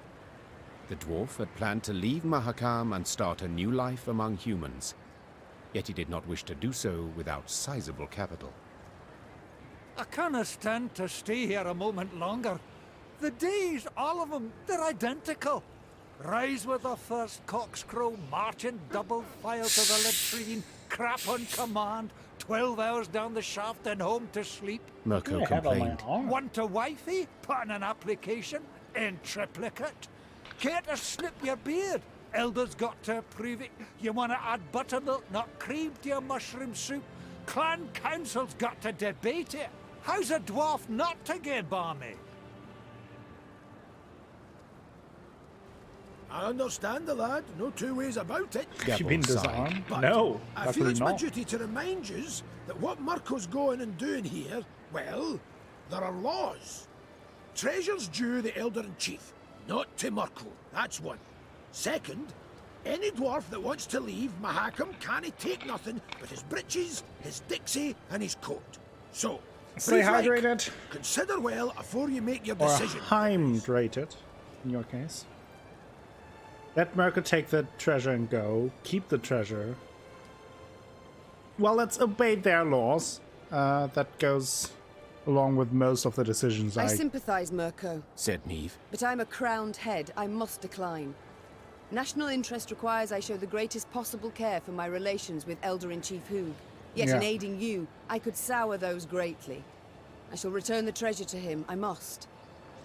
S3: The dwarf had planned to leave Mahakam and start a new life among humans. Yet he did not wish to do so without sizable capital.
S7: I can't stand to stay here a moment longer. The days, all of them, they're identical. Rise with the first cockscrow, march in double file to the latrine, crap on command, 12 hours down the shaft and home to sleep.
S3: Mirko
S1: I have on my
S3: complained.
S1: arm.
S7: Want a wifey? Put in an application. In triplicate. Care to snip your beard? Elders got to approve it. You want to add buttermilk, not cream, to your mushroom soup? Clan council's got to debate it. How's a dwarf not to get balmy?
S6: I understand the lad, no two ways about it.
S1: You
S3: Gabor
S1: mean this
S3: sighed.
S1: arm?
S6: But
S1: No,
S6: I feel
S1: definitely
S6: it's my
S1: not.
S6: duty to remind yous that what Mirko's going and doing here, well, there are laws. Treasure's due the Elder-in-Chief, not to Mirko. That's one. Second, any dwarf that wants to leave Mahakam can't take nothing but his breeches, his dixie, and his coat. So,
S1: Stay
S6: brief like,
S1: hydrated.
S6: consider well afore you make your
S1: Or
S6: decision.
S1: hydrated, in your case. Let Mirko take the treasure and go. Keep the treasure. Well, let's obey their laws. That goes along with most of the decisions
S5: I sympathize, Mirko,
S3: Said Meve.
S5: but I'm a crowned head. I must decline. National interest requires I show the greatest possible care for my relations with Elder-in-Chief Hugh. Yet in
S1: Yeah.
S5: aiding you, I could sour those greatly. I shall return the treasure to him, I must.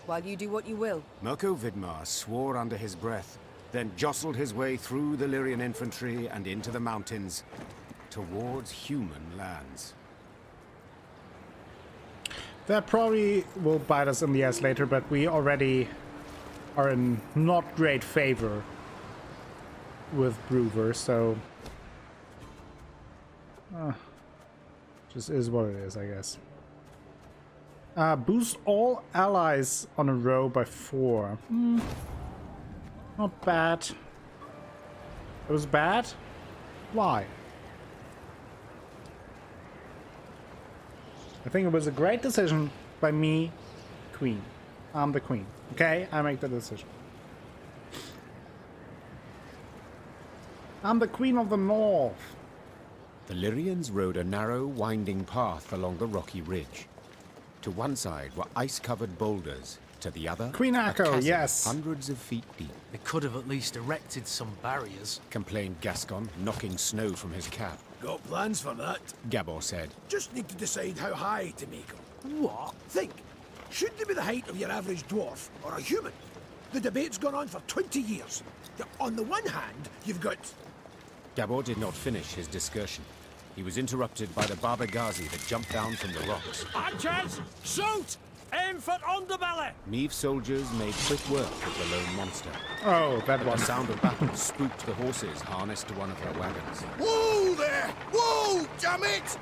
S5: While you do what you will.
S3: Mirko Vidmar swore under his breath, then jostled his way through the Lyrian infantry and into the mountains, towards human lands.
S1: That probably will bite us in the ass later, but we already are in not great favor with Brewver, so just is what it is, I guess. Boost all allies on a row by 4. Not bad. It was bad? Why? I think it was a great decision by me, Queen. I'm the Queen. Okay? I make the decision. I'm the Queen of the North.
S3: The Lyrians rode a narrow, winding path along the rocky ridge. To one side were ice-covered boulders, to the other,
S1: Queen
S3: a
S1: Akko,
S3: chasm
S1: yes.
S3: hundreds of feet deep,
S4: They could have at least erected some barriers.
S3: complained Gascon, knocking snow from his cap.
S6: Got plans for that.
S3: Gabor said,
S6: Just need to decide how high to make them.
S4: What?
S6: Think. Should they be the height of your average dwarf or a human? The debate's gone on for 20 years. On the one hand, you've got...
S3: Gabor did not finish his discussion. He was interrupted by the Baba Ghazi that jumped down from the rocks.
S8: Archers, shoot! Aim for underbelly!
S3: Meve soldiers made quick work of the lone monster.
S1: Oh, that
S3: The
S1: one.
S3: sound of battle spooked the horses harnessed to one of their wagons.
S6: Whoa there! Whoa, damn it!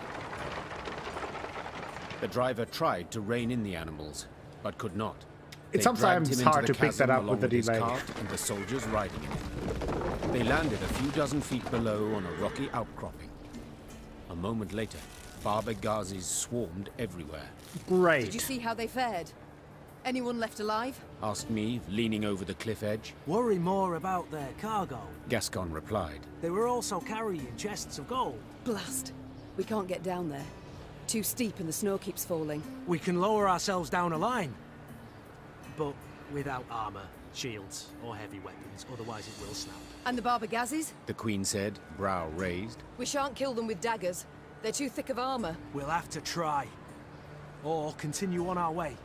S3: The driver tried to rein in the animals, but could not.
S1: It's
S3: They dragged
S1: sometimes
S3: him into
S1: hard
S3: the
S1: to pick that
S3: chasm
S1: up with the
S3: along his
S1: delay.
S3: cart and the soldiers riding him. They landed a few dozen feet below on a rocky outcropping. A moment later, Baba Ghazis swarmed everywhere.
S1: Great.
S5: Did you see how they fared? Anyone left alive?
S3: Asked Meve, leaning over the cliff edge.
S4: Worry more about their cargo.
S3: Gascon replied.
S4: They were also carrying chests of gold.
S5: Blast. We can't get down there. Too steep and the snow keeps falling.
S4: We can lower ourselves down a line. But without armor, shields, or heavy weapons, otherwise it will snap.
S5: And the Baba Ghazis?
S3: The Queen said, brow raised.
S5: We shan't kill them with daggers. They're too thick of armor.
S4: We'll have to try. Or continue on our way.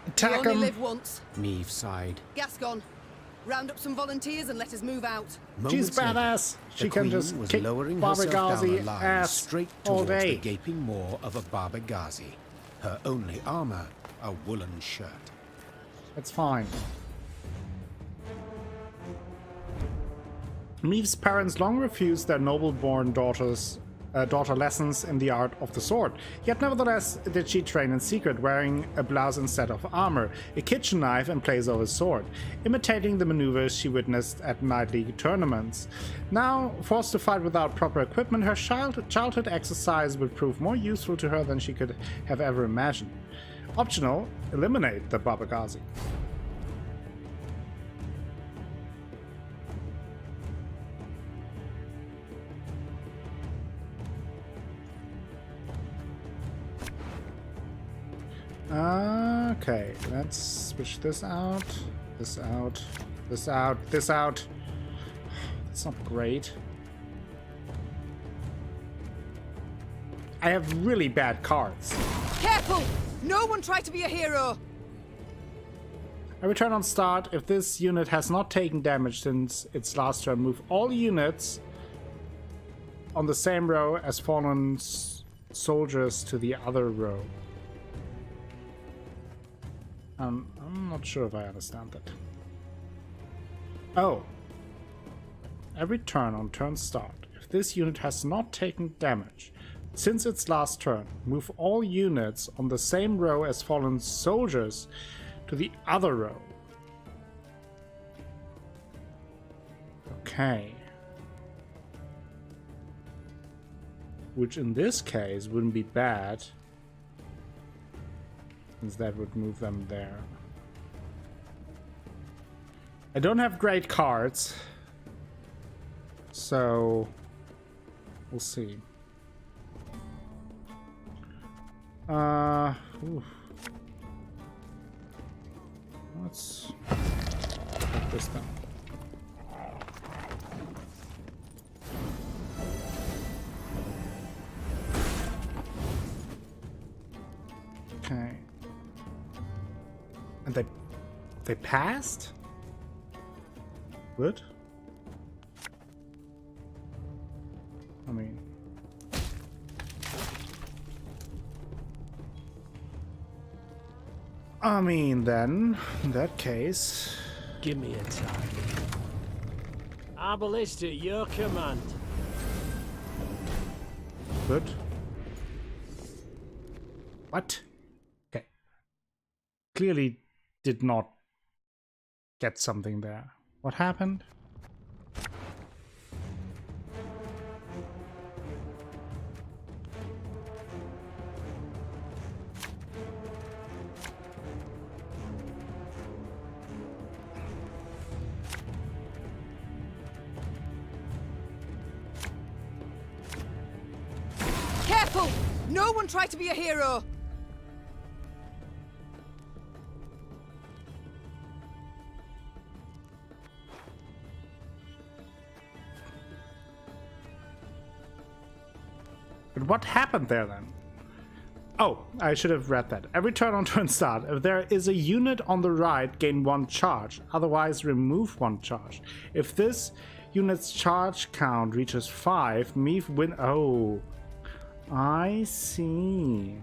S5: We
S1: Attack
S5: only
S1: 'em.
S5: live once.
S3: Meve sighed.
S5: Gascon, round up some volunteers and let us move out.
S1: She's
S3: Moments later,
S1: badass.
S3: the
S1: She can
S3: Queen
S1: just
S3: was
S1: kick
S3: lowering
S1: Baba
S3: herself down
S1: Ghazi
S3: a line
S1: ass
S3: straight
S1: all
S3: towards
S1: day.
S3: the gaping maw of a Baba Ghazi. Her only armor, a woolen shirt.
S1: That's fine. Meve's parents long refused their noble-born daughter lessons in the art of the sword. Yet nevertheless did she train in secret, wearing a blouse instead of armor, a kitchen knife and plays over sword, imitating the maneuvers she witnessed at nightly tournaments. Now, forced to fight without proper equipment, her childhood exercise would prove more useful to her than she could have ever imagined. Optional, eliminate the Baba Ghazi. Okay, let's switch this out, this out, this out, this out. That's not great. I have really bad cards.
S5: Careful! No one try to be a hero!
S1: I return on start. If this unit has not taken damage since its last turn, move all units on the same row as fallen soldiers to the other row. I'm not sure if I understand that. Oh. Every turn on turn start, if this unit has not taken damage since its last turn, move all units on the same row as fallen soldiers to the other row. Okay. Which in this case wouldn't be bad, since that would move them there. I don't have great cards, so we'll see. Oof. Let's put this down. Okay. And they passed? Good. I mean then, in that case,
S8: Give me a target. Our ballista, your command.
S1: good. What? Okay. Clearly did not get something there. What happened?
S5: Careful! No one try to be a hero!
S1: But what happened there then? Oh, I should have read that. Every turn on turn start, if there is a unit on the right, gain 1 charge. Otherwise, remove 1 charge. If this unit's charge count reaches 5, Meve win. Oh, I see.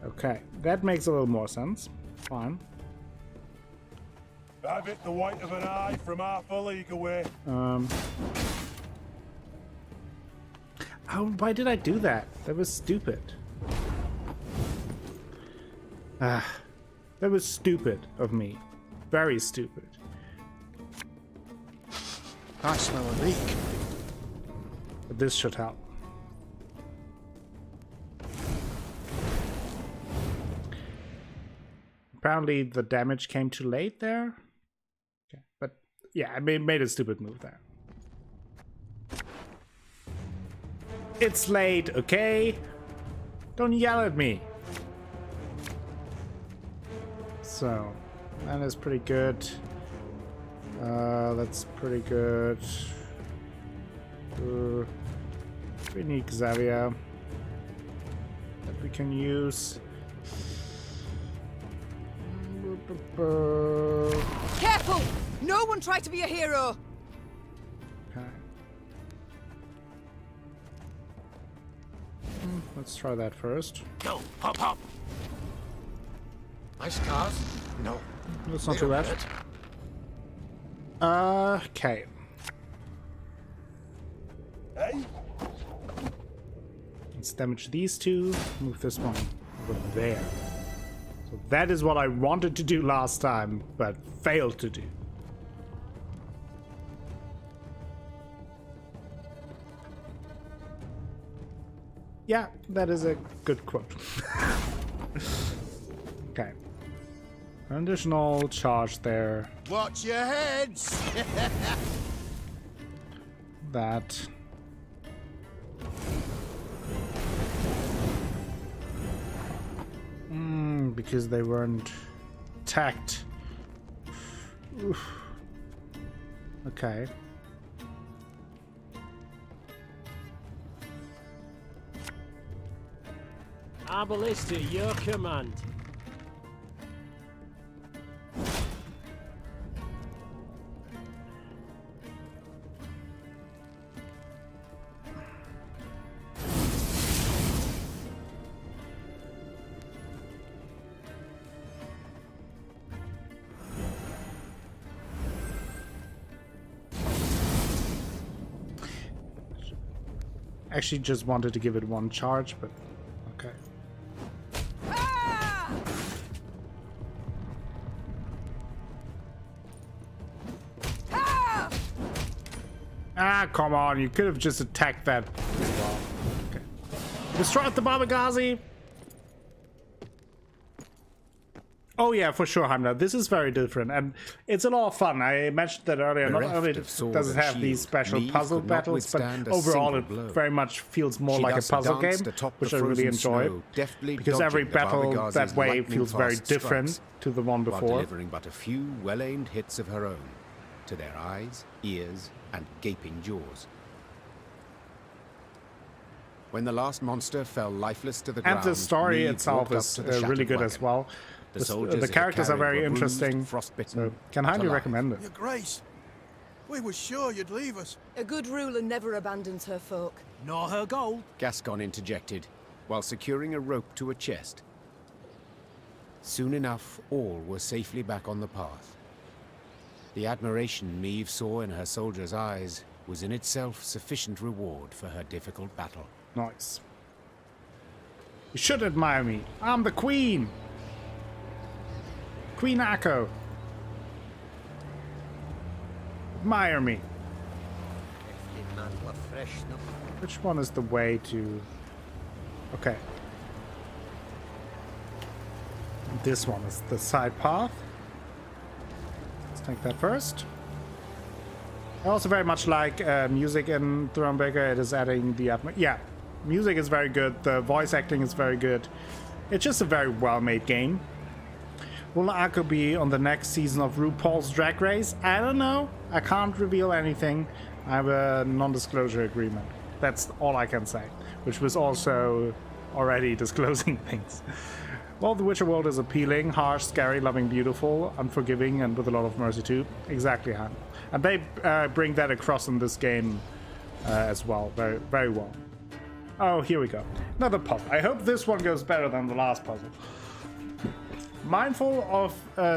S1: Okay, that makes a little more sense. Fine.
S10: Have it the white of an eye from half a league away.
S1: Oh, why did I do that? That was stupid. That was stupid of me. Very stupid.
S6: I smell a leak.
S1: But this should help. Apparently the damage came too late there. Okay, but yeah, I made a stupid move there. It's late, okay? Don't yell at me. So, that is pretty good. That's pretty good. We need Xavier that we can use.
S5: Careful! No one try to be a hero!
S1: Okay. Let's try that first.
S2: Go, hop, hop. My scars? No.
S1: That's not
S2: They
S1: too
S2: don't
S1: bad.
S2: hurt.
S1: Okay.
S10: Hey?
S1: Let's damage these two. Move this one over there. So that is what I wanted to do last time, but failed to do. Yeah, that is a good quote. Okay. Additional charge there.
S9: Watch your heads!
S1: That. Because they weren't attacked. Oof. Okay.
S8: Our ballista, your command.
S1: Actually just wanted to give it 1 charge, but okay. Ah, come on, you could have just attacked that. Okay. Destroyed the Babagazi! Oh yeah, for sure, Heimler. This is very different, and it's a lot of fun. I mentioned that earlier. Not only does it have these special puzzle battles, but overall it very much feels more like a puzzle game, which I really enjoy. Because every battle that way feels very different to the one before.
S3: Delivering but a few well-aimed hits of her own to their eyes, ears, and gaping jaws. When the last monster fell lifeless to the ground,
S1: And the story
S3: Meve
S1: itself
S3: walked up
S1: is
S3: to the
S1: really
S3: shattered
S1: good
S3: wagon.
S1: as well. The
S3: soldiers
S1: characters are very interesting,
S3: frostbitten,
S1: so can highly
S3: alive.
S1: recommend it.
S6: Your Grace, we were sure you'd leave us.
S5: A good ruler never abandons her folk.
S4: Nor her gold.
S3: Gascon interjected, while securing a rope to a chest. Soon enough, all were safely back on the path. The admiration Meve saw in her soldiers' eyes was in itself sufficient reward for her difficult battle.
S1: Nice. You should admire me. I'm the queen. Queen Akko. Admire me. Which one is the way to... Okay. This one is the side path. Let's take that first. I also very much like music in Thronebreaker. It is adding the... Yeah, music is very good. The voice acting is very good. It's just a very well-made game. Will Akko be on the next season of RuPaul's Drag Race? I don't know. I can't reveal anything. I have a non-disclosure agreement. That's all I can say. Which was also already disclosing things. Well, the Witcher world is appealing, harsh, scary, loving, beautiful, unforgiving, and with a lot of mercy too. Exactly, Han. And they bring that across in this game as well, very, very well. Oh, here we go. Another puzzle. I hope this one goes better than the last puzzle. Mindful of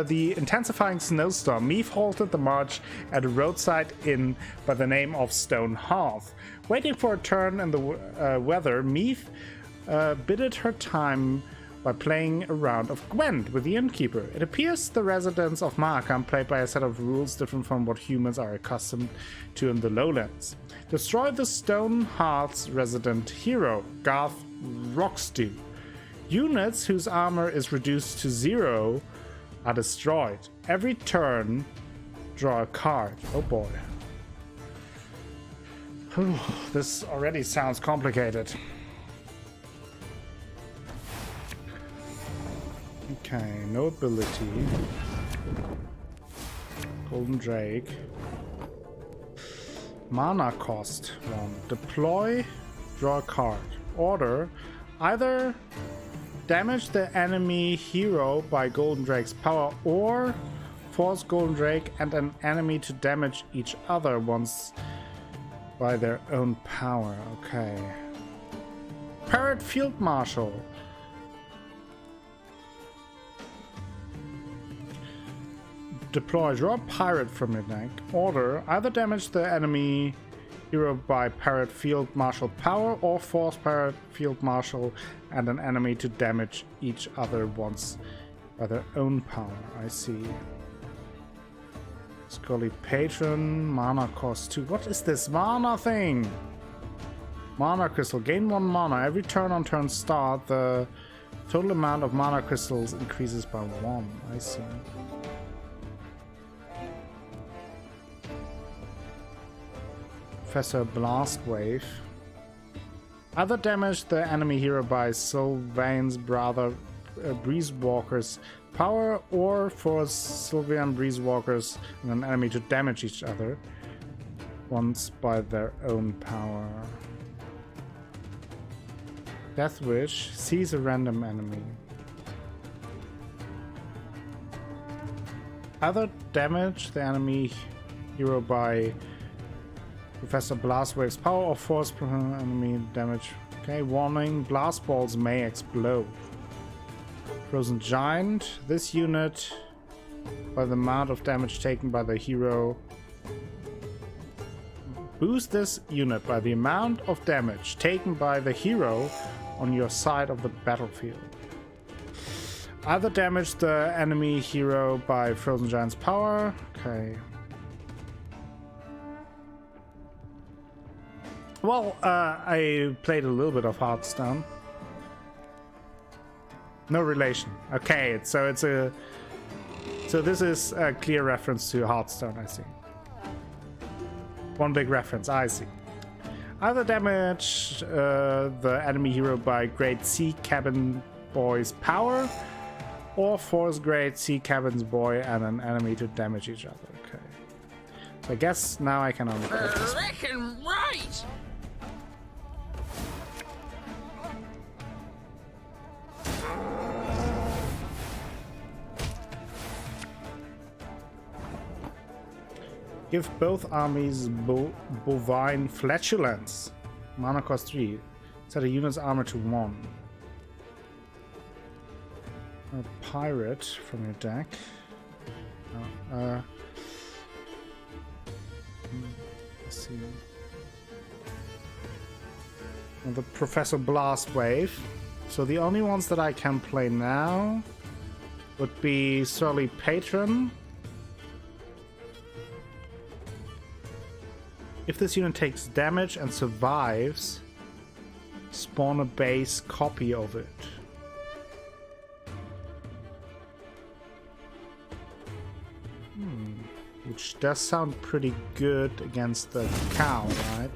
S1: the intensifying snowstorm, Meve halted the march at a roadside inn by the name of Stone Hearth. Waiting for a turn in the weather, Meve bided her time by playing a round of Gwent with the innkeeper. It appears the residents of Markham play by a set of rules different from what humans are accustomed to in the lowlands. Destroy the Stone Hearth's resident hero, Garth Rockstew. Units whose armor is reduced to 0 are destroyed. Every turn, draw a card. Oh boy. This already sounds complicated. Okay, no ability. Golden Drake. Mana cost 1. Deploy, draw a card. Order, either damage the enemy hero by Golden Drake's power or force Golden Drake and an enemy to damage each other once by their own power. Okay. Parrot Field Marshal. Deploy, draw a pirate from your deck. Order, either damage the enemy hero by Parrot Field Marshal power or force Parrot Field Marshal and an enemy to damage each other once by their own power. I see. Scully Patron, mana cost 2. What is this mana thing? Mana crystal, gain 1 mana. Every turn on turn start, the total amount of mana crystals increases by 1. I see. Professor Blastwave. Either damage the enemy hero by Sylvain's brother Breezewalker's power or force Sylvain Breezewalkers and an enemy to damage each other once by their own power. Death Wish, seize a random enemy. Either damage the enemy hero by Professor Blastwave's power or force enemy damage. Okay, warning, blast balls may explode. Frozen Giant, this unit by the amount of damage taken by the hero. Boost this unit by the amount of damage taken by the hero on your side of the battlefield. Either damage the enemy hero by Frozen Giant's power. Okay. Well, I played a little bit of Hearthstone. No relation. Okay, so this is a clear reference to Hearthstone, I see. One big reference, I see. Either damage the enemy hero by Great Sea Cabin Boy's power, or force Great Sea Cabin Boy and an enemy to damage each other. Okay. So I guess now I can only play this.
S2: Reckon right.
S1: Give both armies bovine flatulence. Mana cost 3. Set a unit's armor to 1. A pirate from your deck. Let's see. And the Professor Blastwave. So the only ones that I can play now would be Surly Patron. If this unit takes damage and survives, spawn a base copy of it. Which does sound pretty good against the cow, right?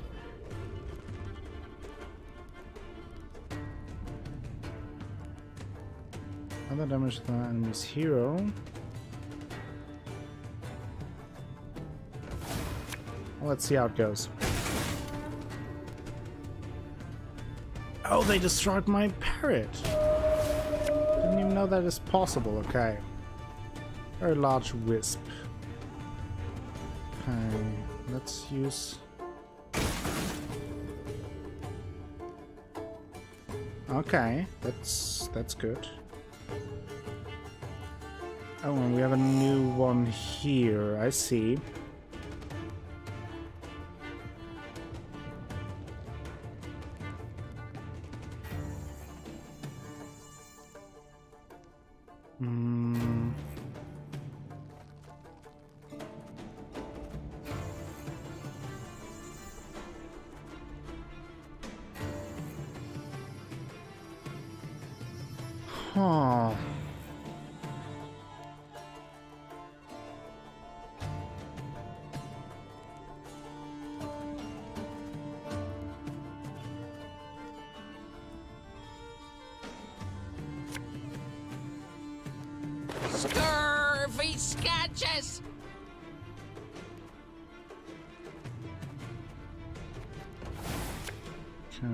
S1: Other damage to the enemy's hero. Let's see how it goes. Oh, they destroyed my parrot. Didn't even know that is possible. Okay. Very large wisp. Okay, let's use... Okay, that's good. Oh, and we have a new one here. I see. Huh.
S2: Scurvy scratches!
S1: Okay.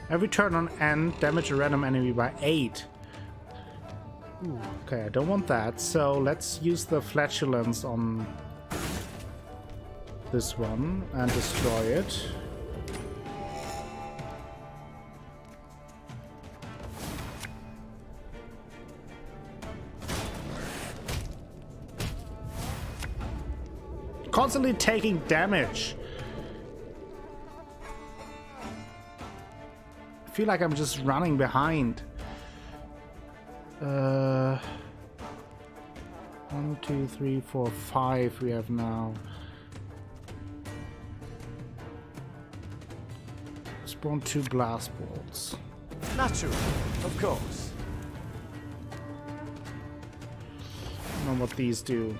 S1: Every turn on end, damage a random enemy by 8. Ooh, okay, I don't want that. So let's use the flatulence on this one and destroy it. Constantly taking damage. I feel like I'm just running behind. 1, 2, 3, 4, 5 we have now. Spawn 2 blast balls.
S8: Naturally, of course.
S1: I don't know what these do.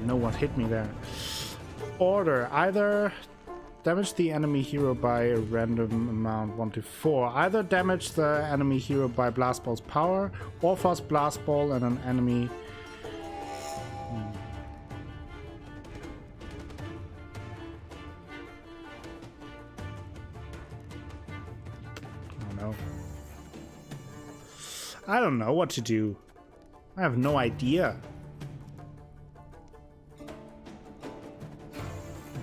S1: Know what hit me there. Order. Either damage the enemy hero by a random amount 1 to 4. Either damage the enemy hero by blast ball's power, or force blast ball and an enemy. I don't know what to do. I have no idea.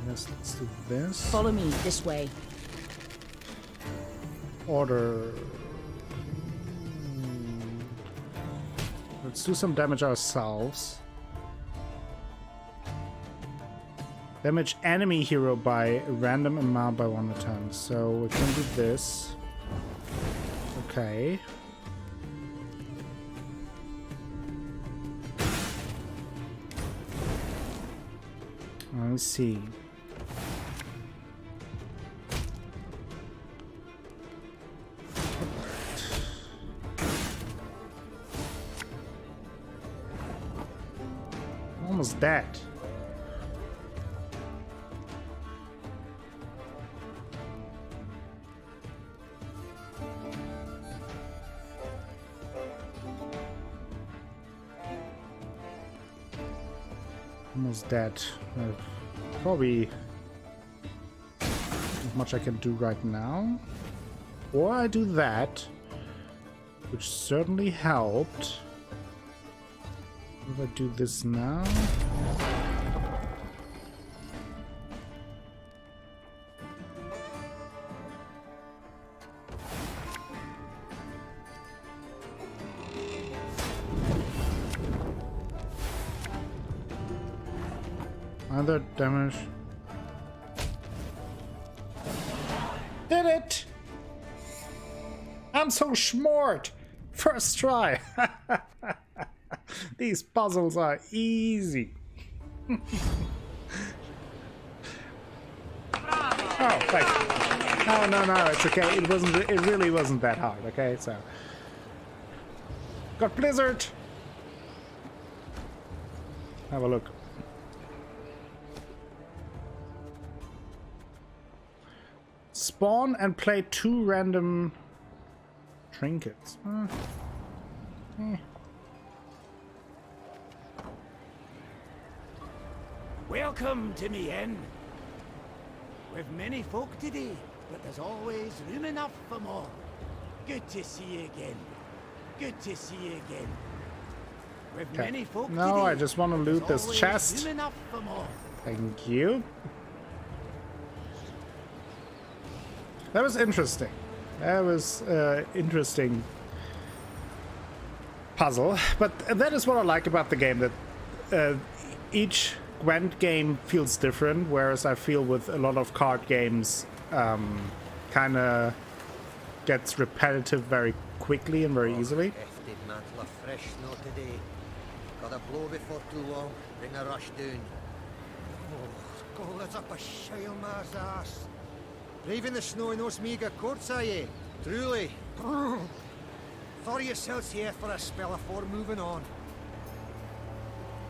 S1: Let's do this.
S11: Follow me this way.
S1: Order. Let's do some damage ourselves. Damage enemy hero by a random amount by 1 to 10. So we can do this. Okay. Let's see. Almost dead. Almost dead. Probably not much I can do right now. Or I do that, which certainly helped. If I do this now. Other damage. Did it! I'm so smart! First try! These puzzles are easy. Oh, thank you. No, it's okay. It really wasn't that hard, okay? So. Got Blizzard! Have a look. Spawn and play 2 random trinkets.
S2: Welcome to me inn. We've many folk today, but there's always room enough for more. Good to see you again. Good to see you again. We've many folk
S1: No,
S2: today,
S1: I just want to loot
S2: there's
S1: this
S2: always
S1: chest.
S2: room enough for more.
S1: Thank you. That was interesting. That was interesting puzzle. But that is what I like about the game, that each Gwent game feels different, whereas I feel with a lot of card games kind of gets repetitive very quickly and very easily.
S2: Hefty mantle of fresh snow today. Got a blow before too long. Bring a rush down. Oh, go let's up a shile ma's ass. Braving the snow in those mega courts, are ye? Truly. Throw yourselves here for a spell afore moving on.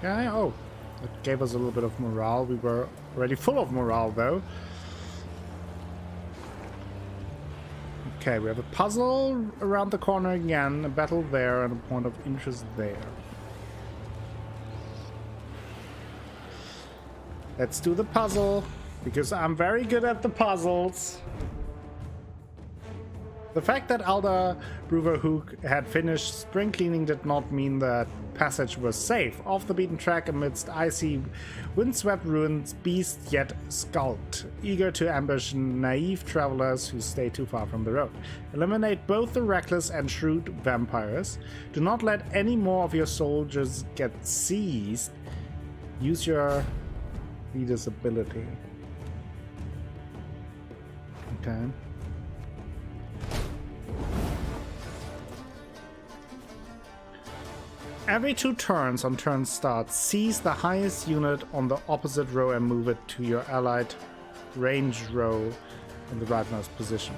S1: Yeah, oh. It gave us a little bit of morale. We were already full of morale, though. Okay, we have a puzzle around the corner again, a battle there, and a point of interest there. Let's do the puzzle, because I'm very good at the puzzles. The fact that Alda Bruverhook had finished spring cleaning did not mean that passage was safe. Off the beaten track amidst icy, windswept ruins, beasts yet skulked, eager to ambush naive travelers who stay too far from the road. Eliminate both the reckless and shrewd vampires. Do not let any more of your soldiers get seized. Use your leader's ability. Okay. Every 2 turns on turn start, seize the highest unit on the opposite row and move it to your allied ranged row in the rightmost position.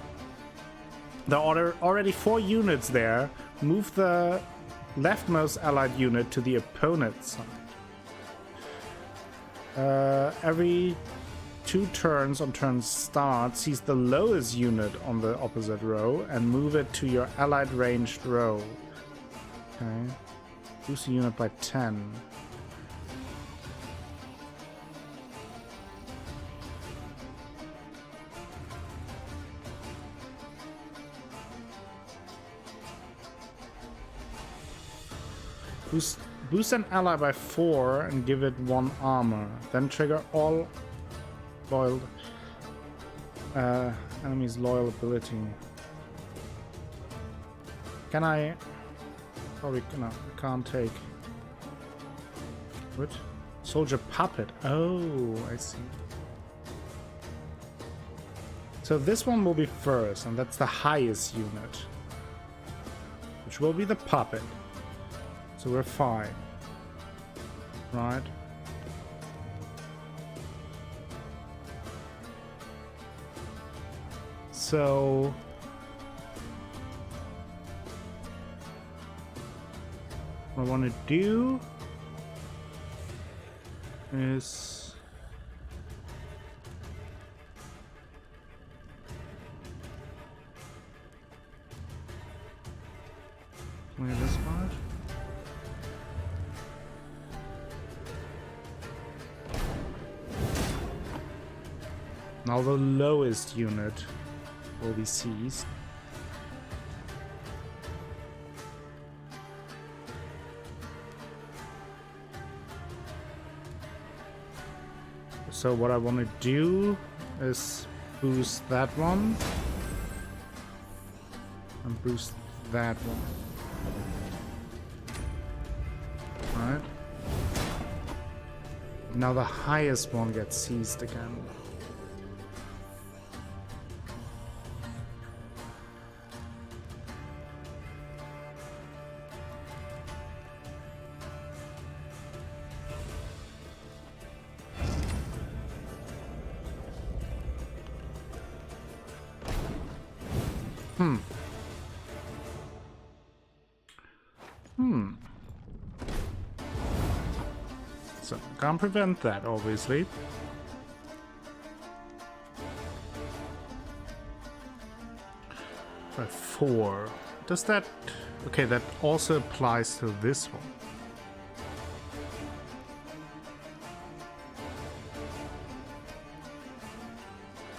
S1: There are already 4 units there. Move the leftmost allied unit to the opponent's side. Every 2 turns on turn start, seize the lowest unit on the opposite row and move it to your allied ranged row. Okay. Boost the unit by 10. Boost an ally by 4 and give it 1 armor. Then trigger all loyal enemies' loyal ability. Can I? Probably no, I can't take. What? Soldier puppet. Oh, I see. So this one will be first, and that's the highest unit, which will be the puppet. So we're fine, right? So what I want to do is clear this part. Now the lowest unit will be seized. So what I want to do is boost that one and boost that one. Alright. Now the highest one gets seized again. So, can't prevent that, obviously. By 4. Does that... Okay, that also applies to this one.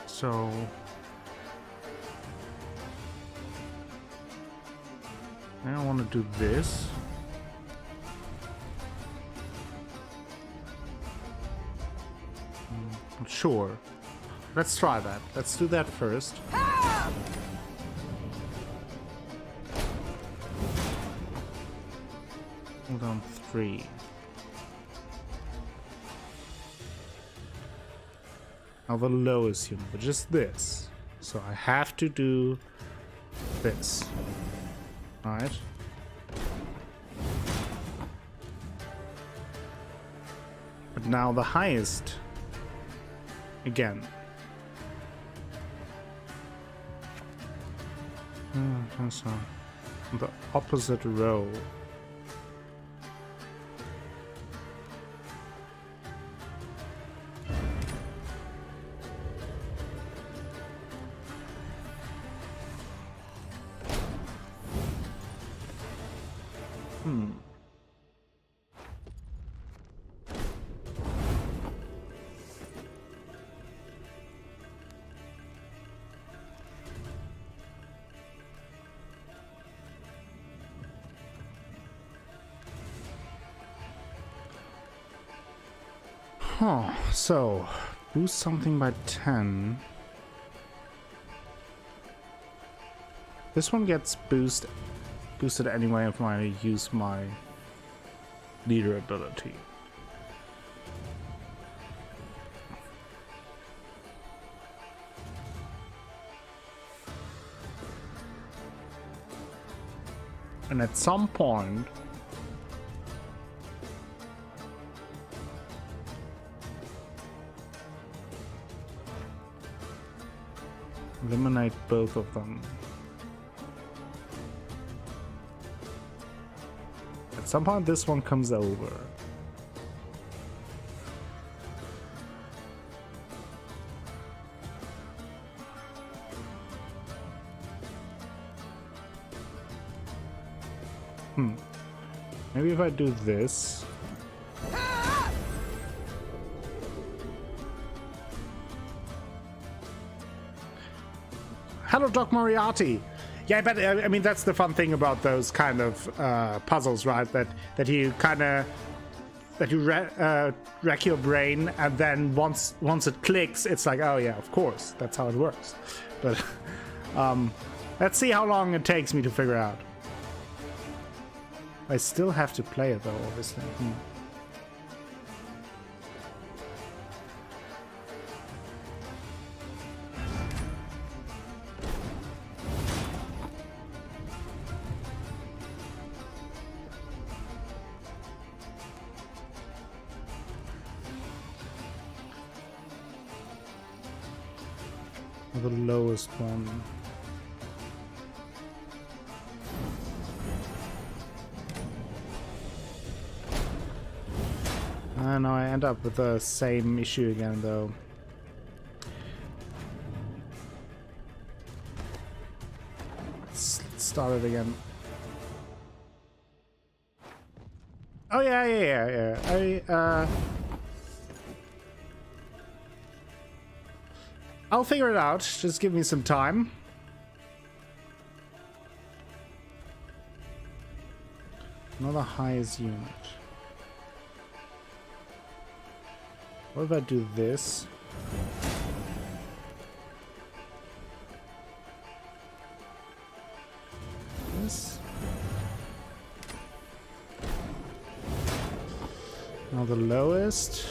S1: So... I don't want to do this. Sure. Let's try that. Let's do that first. Hold on, 3. Now the lowest unit, which is this. So I have to do this. Alright. But now the highest. Again. So the opposite row. Huh, so boost something by 10. This one gets boosted anyway if I use my leader ability. And at some point eliminate both of them. At some point this one comes over. Maybe if I do this. Hello, Doc Moriarty. Yeah, but I mean that's the fun thing about those kind of puzzles, right? That you kind of rack your brain, and then once it clicks, it's like, oh yeah, of course, that's how it works. But let's see how long it takes me to figure out. I still have to play it though, obviously. The lowest one. And now I end up with the same issue again, though. Let's start it again. Oh yeah. I'll figure it out. Just give me some time. Another highest unit. What if I do this? This. Now the lowest.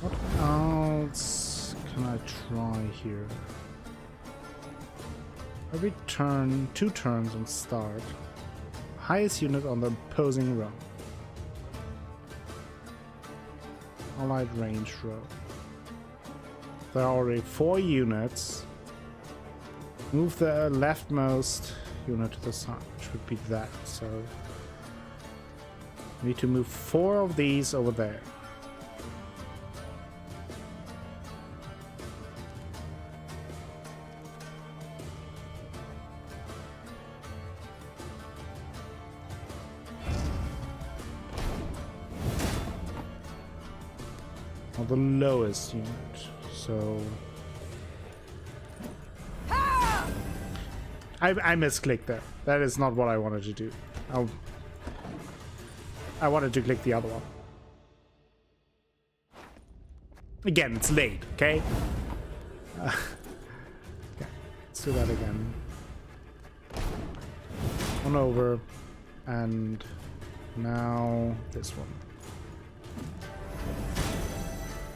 S1: What else can I try here? Every turn, 2 turns on start. Highest unit on the opposing row. Allied range row. There are already 4 units. Move the leftmost unit to the side, which would be that. So need to move 4 of these over there. Or the lowest unit. So I misclicked there. That is not what I wanted to do. I wanted to click the other one. Again, it's late, okay? Okay, let's do that again. One over, and now this one.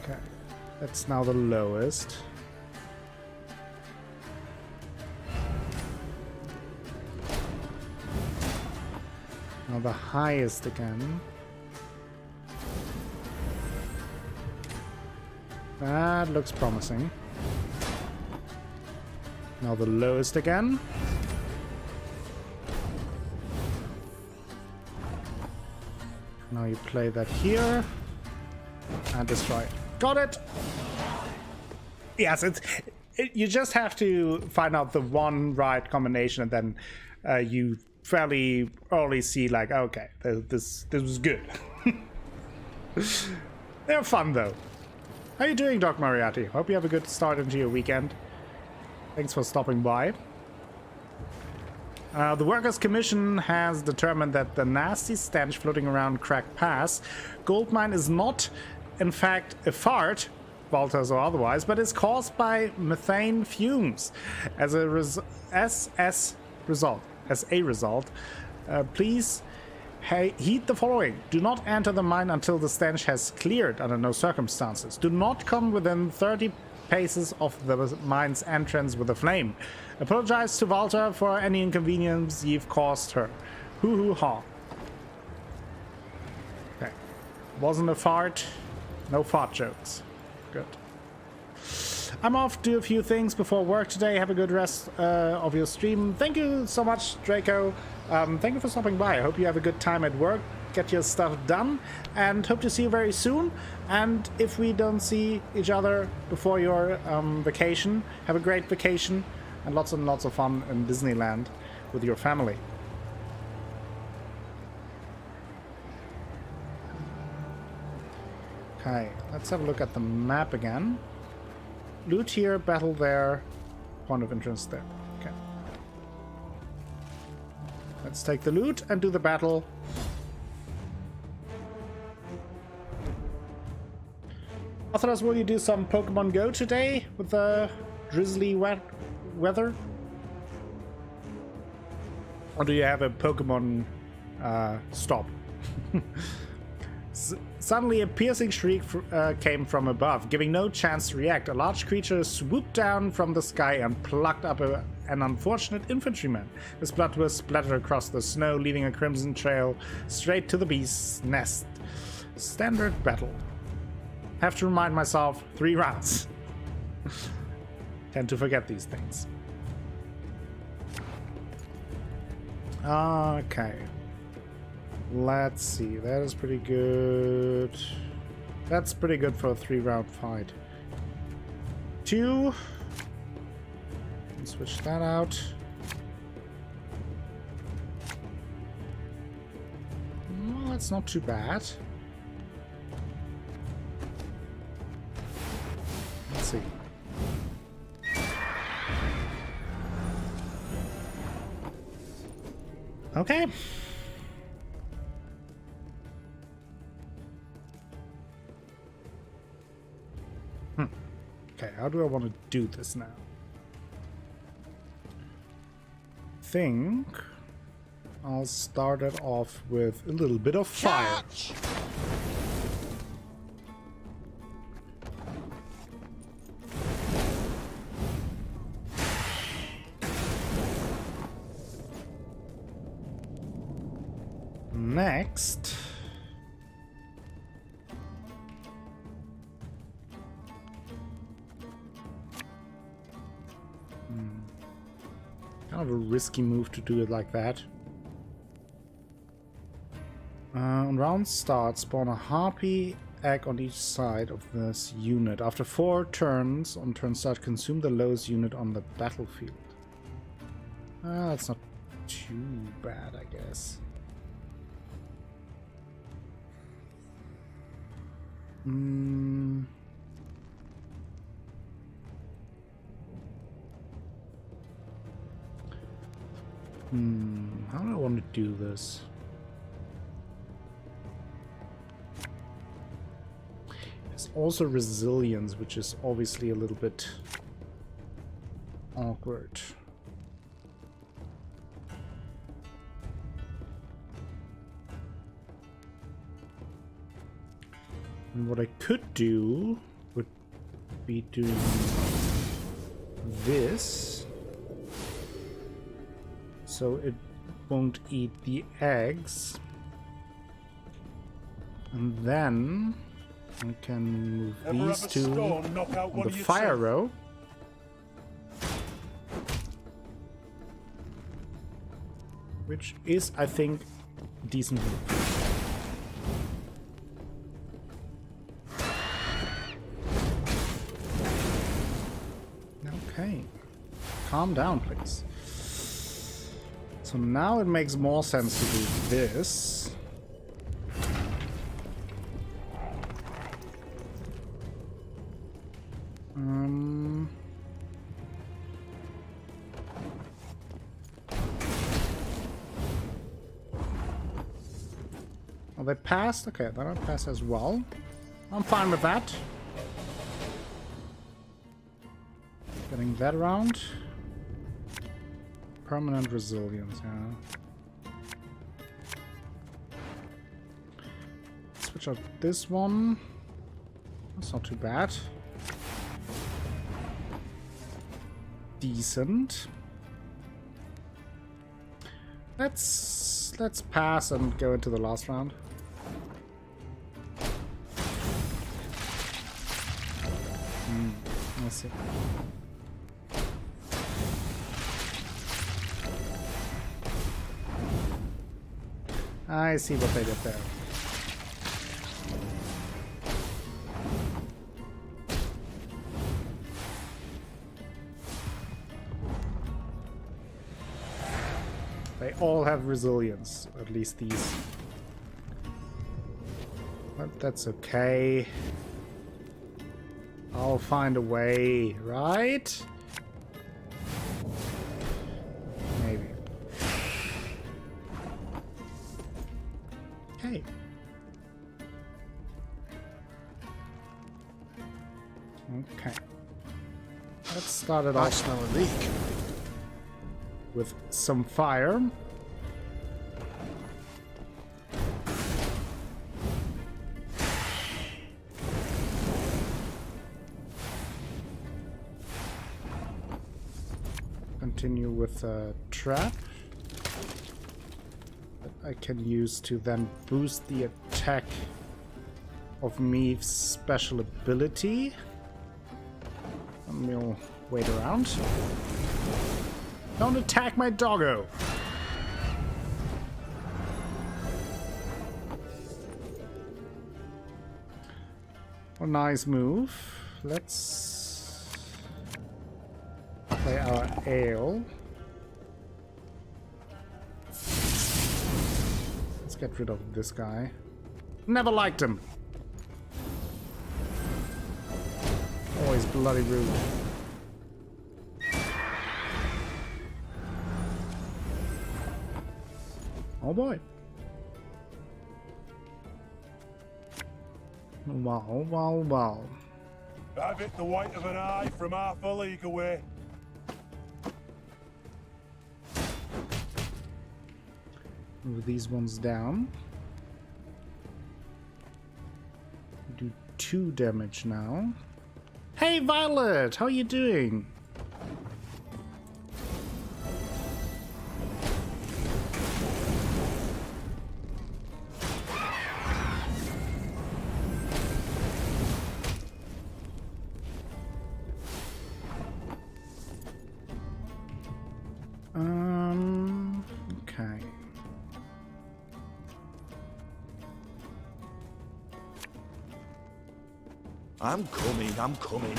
S1: Okay, that's now the lowest. Now the highest again. That looks promising. Now the lowest again. Now you play that here and destroy it. Got it! Yes, you just have to find out the one right combination, and then you fairly early see like, okay, this was good. They're fun though. How you doing, Doc Moriarty? Hope you have a good start into your weekend. Thanks for stopping by. The Workers' Commission has determined that the nasty stench floating around Crack Pass gold mine is not, in fact, a fart, Walters or otherwise, but is caused by methane fumes. As a result, please heed the following. Do not enter the mine until the stench has cleared under no circumstances. Do not come within 30 paces of the mine's entrance with a flame. Apologize to Walter for any inconvenience you've caused her. Hoo hoo ha. Okay. Wasn't a fart. No fart jokes. Good. I'm off to do a few things before work today. Have a good rest of your stream. Thank you so much, Draco. Thank you for stopping by. I hope you have a good time at work. Get your stuff done. And hope to see you very soon. And if we don't see each other before your vacation, have a great vacation. And lots of fun in Disneyland with your family. Okay, let's have a look at the map again. Loot here, battle there, point of interest there. Okay. Let's take the loot and do the battle. Arthurus, will you do some Pokemon Go today with the drizzly weather? Or do you have a Pokemon stop? Suddenly a piercing shriek came from above, giving no chance to react. A large creature swooped down from the sky and plucked up an unfortunate infantryman. His blood was splattered across the snow, leaving a crimson trail straight to the beast's nest. Standard battle. Have to remind myself 3 rounds. Tend to forget these things. Okay. Let's see. That is pretty good. That's pretty good for a 3-round fight. 2. Let's switch that out. Well, that's not too bad. Let's see. Okay. Okay, how do I want to do this now? Think I'll start it off with a little bit of fire. Next, Kind of a risky move to do it like that. On round start, spawn a harpy egg on each side of this unit. After 4 turns, on turn start, consume the lowest unit on the battlefield. That's not too bad, I guess. How do I want to do this? There's also resilience, which is obviously a little bit awkward. And what I could do would be doing this, so it won't eat the eggs, and then I can move these two on the fire row. Which is, I think, decent move. Okay. Calm down, please. So now it makes more sense to do this. Oh, they passed? Okay, they don't pass as well. I'm fine with that. Getting that around. Permanent resilience, yeah. Switch out this one. That's not too bad. Decent. Let's pass and go into the last round. Let's see. I see what they did there. They all have resilience, at least these. But that's okay. I'll find a way, right? Maybe. Okay. Okay. Let's start it off
S6: now a leak.
S1: with some fire. Continue with a trap that I can use to then boost the attack of Meve's special ability. And we'll wait around. Don't attack my doggo! A nice move. Let's play our ale. Let's get rid of this guy. Never liked him. Oh, he's bloody rude. Oh boy. Wow, wow, wow.
S10: Have it the white of an eye from half a league away.
S1: Move these ones down. Do 2 damage now. Hey Violet, how are you doing?
S10: I'm coming, I'm coming.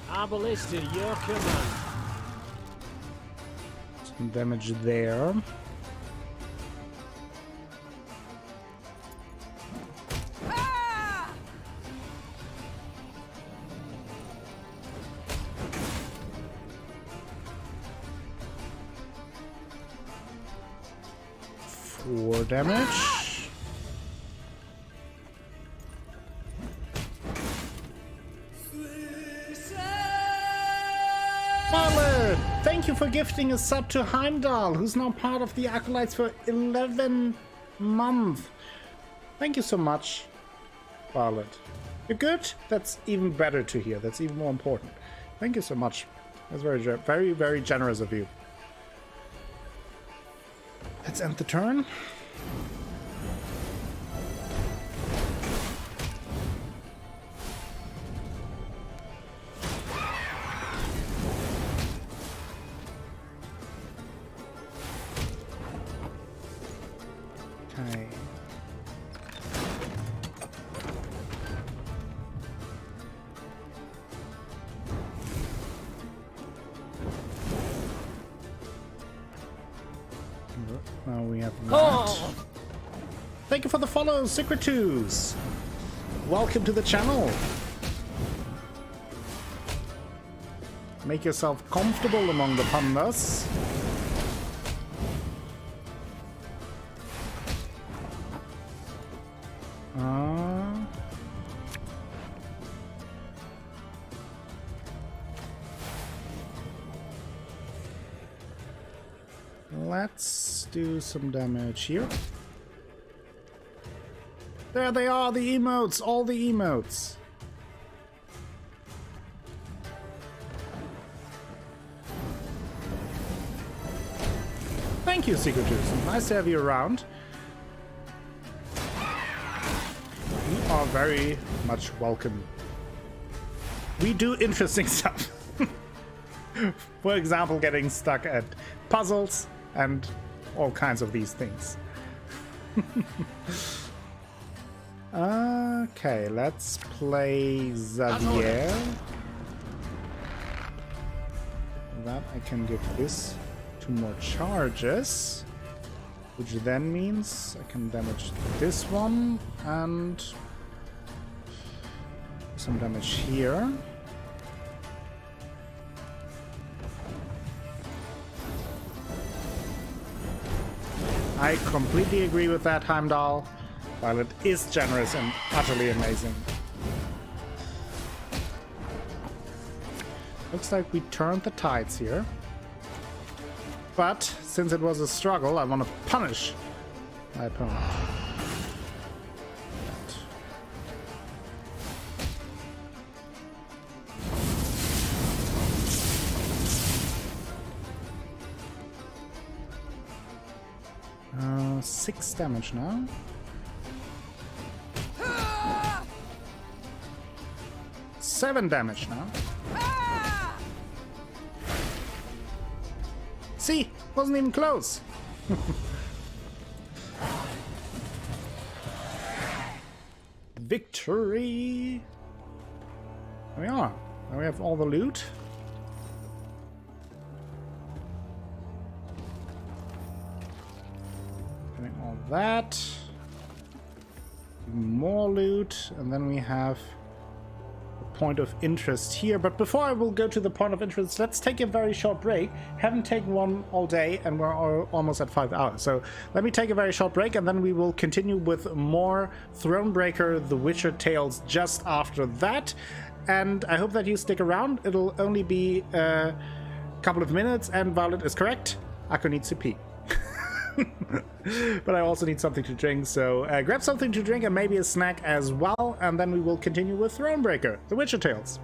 S8: Our ballista, your command.
S1: Some damage there. Four damage. Violet, thank you for gifting a sub to Heimdall, who's now part of the Acolytes for 11 months. Thank you so much, Violet. You're good? That's even better to hear. That's even more important. Thank you so much. That's very, very generous of you. Let's end the turn. Okay. Now we have that. Thank you for the follow, Secretus. Welcome to the channel. Make yourself comfortable among the pandas. Let's do some damage here. There they are, the emotes, all the emotes. Thank you, Secretus. Nice to have you around. You are very much welcome. We do interesting stuff. For example, getting stuck at puzzles and all kinds of these things. Okay, let's play Xavier. That I can give this 2 more charges, which then means I can damage this one and some damage here. I completely agree with that, Heimdall. Violet is generous and utterly amazing. Looks like we turned the tides here. But since it was a struggle, I want to punish my opponent. That. 6 damage now. Seven damage now. See, wasn't even close. Victory. There we are. Now we have all the loot. Getting all that. More loot, and then we have point of interest here. But before I will go to the point of interest, let's take a very short break. Haven't taken one all day and we're almost at 5 hours, so let me take a very short break and then we will continue with more Thronebreaker The Witcher tales just after that. And I hope that you stick around. It'll only be a couple of minutes, and Violet is correct, Akko needs to pee. But I also need something to drink, so grab something to drink and maybe a snack as well, and then we will continue with Thronebreaker, The Witcher Tales.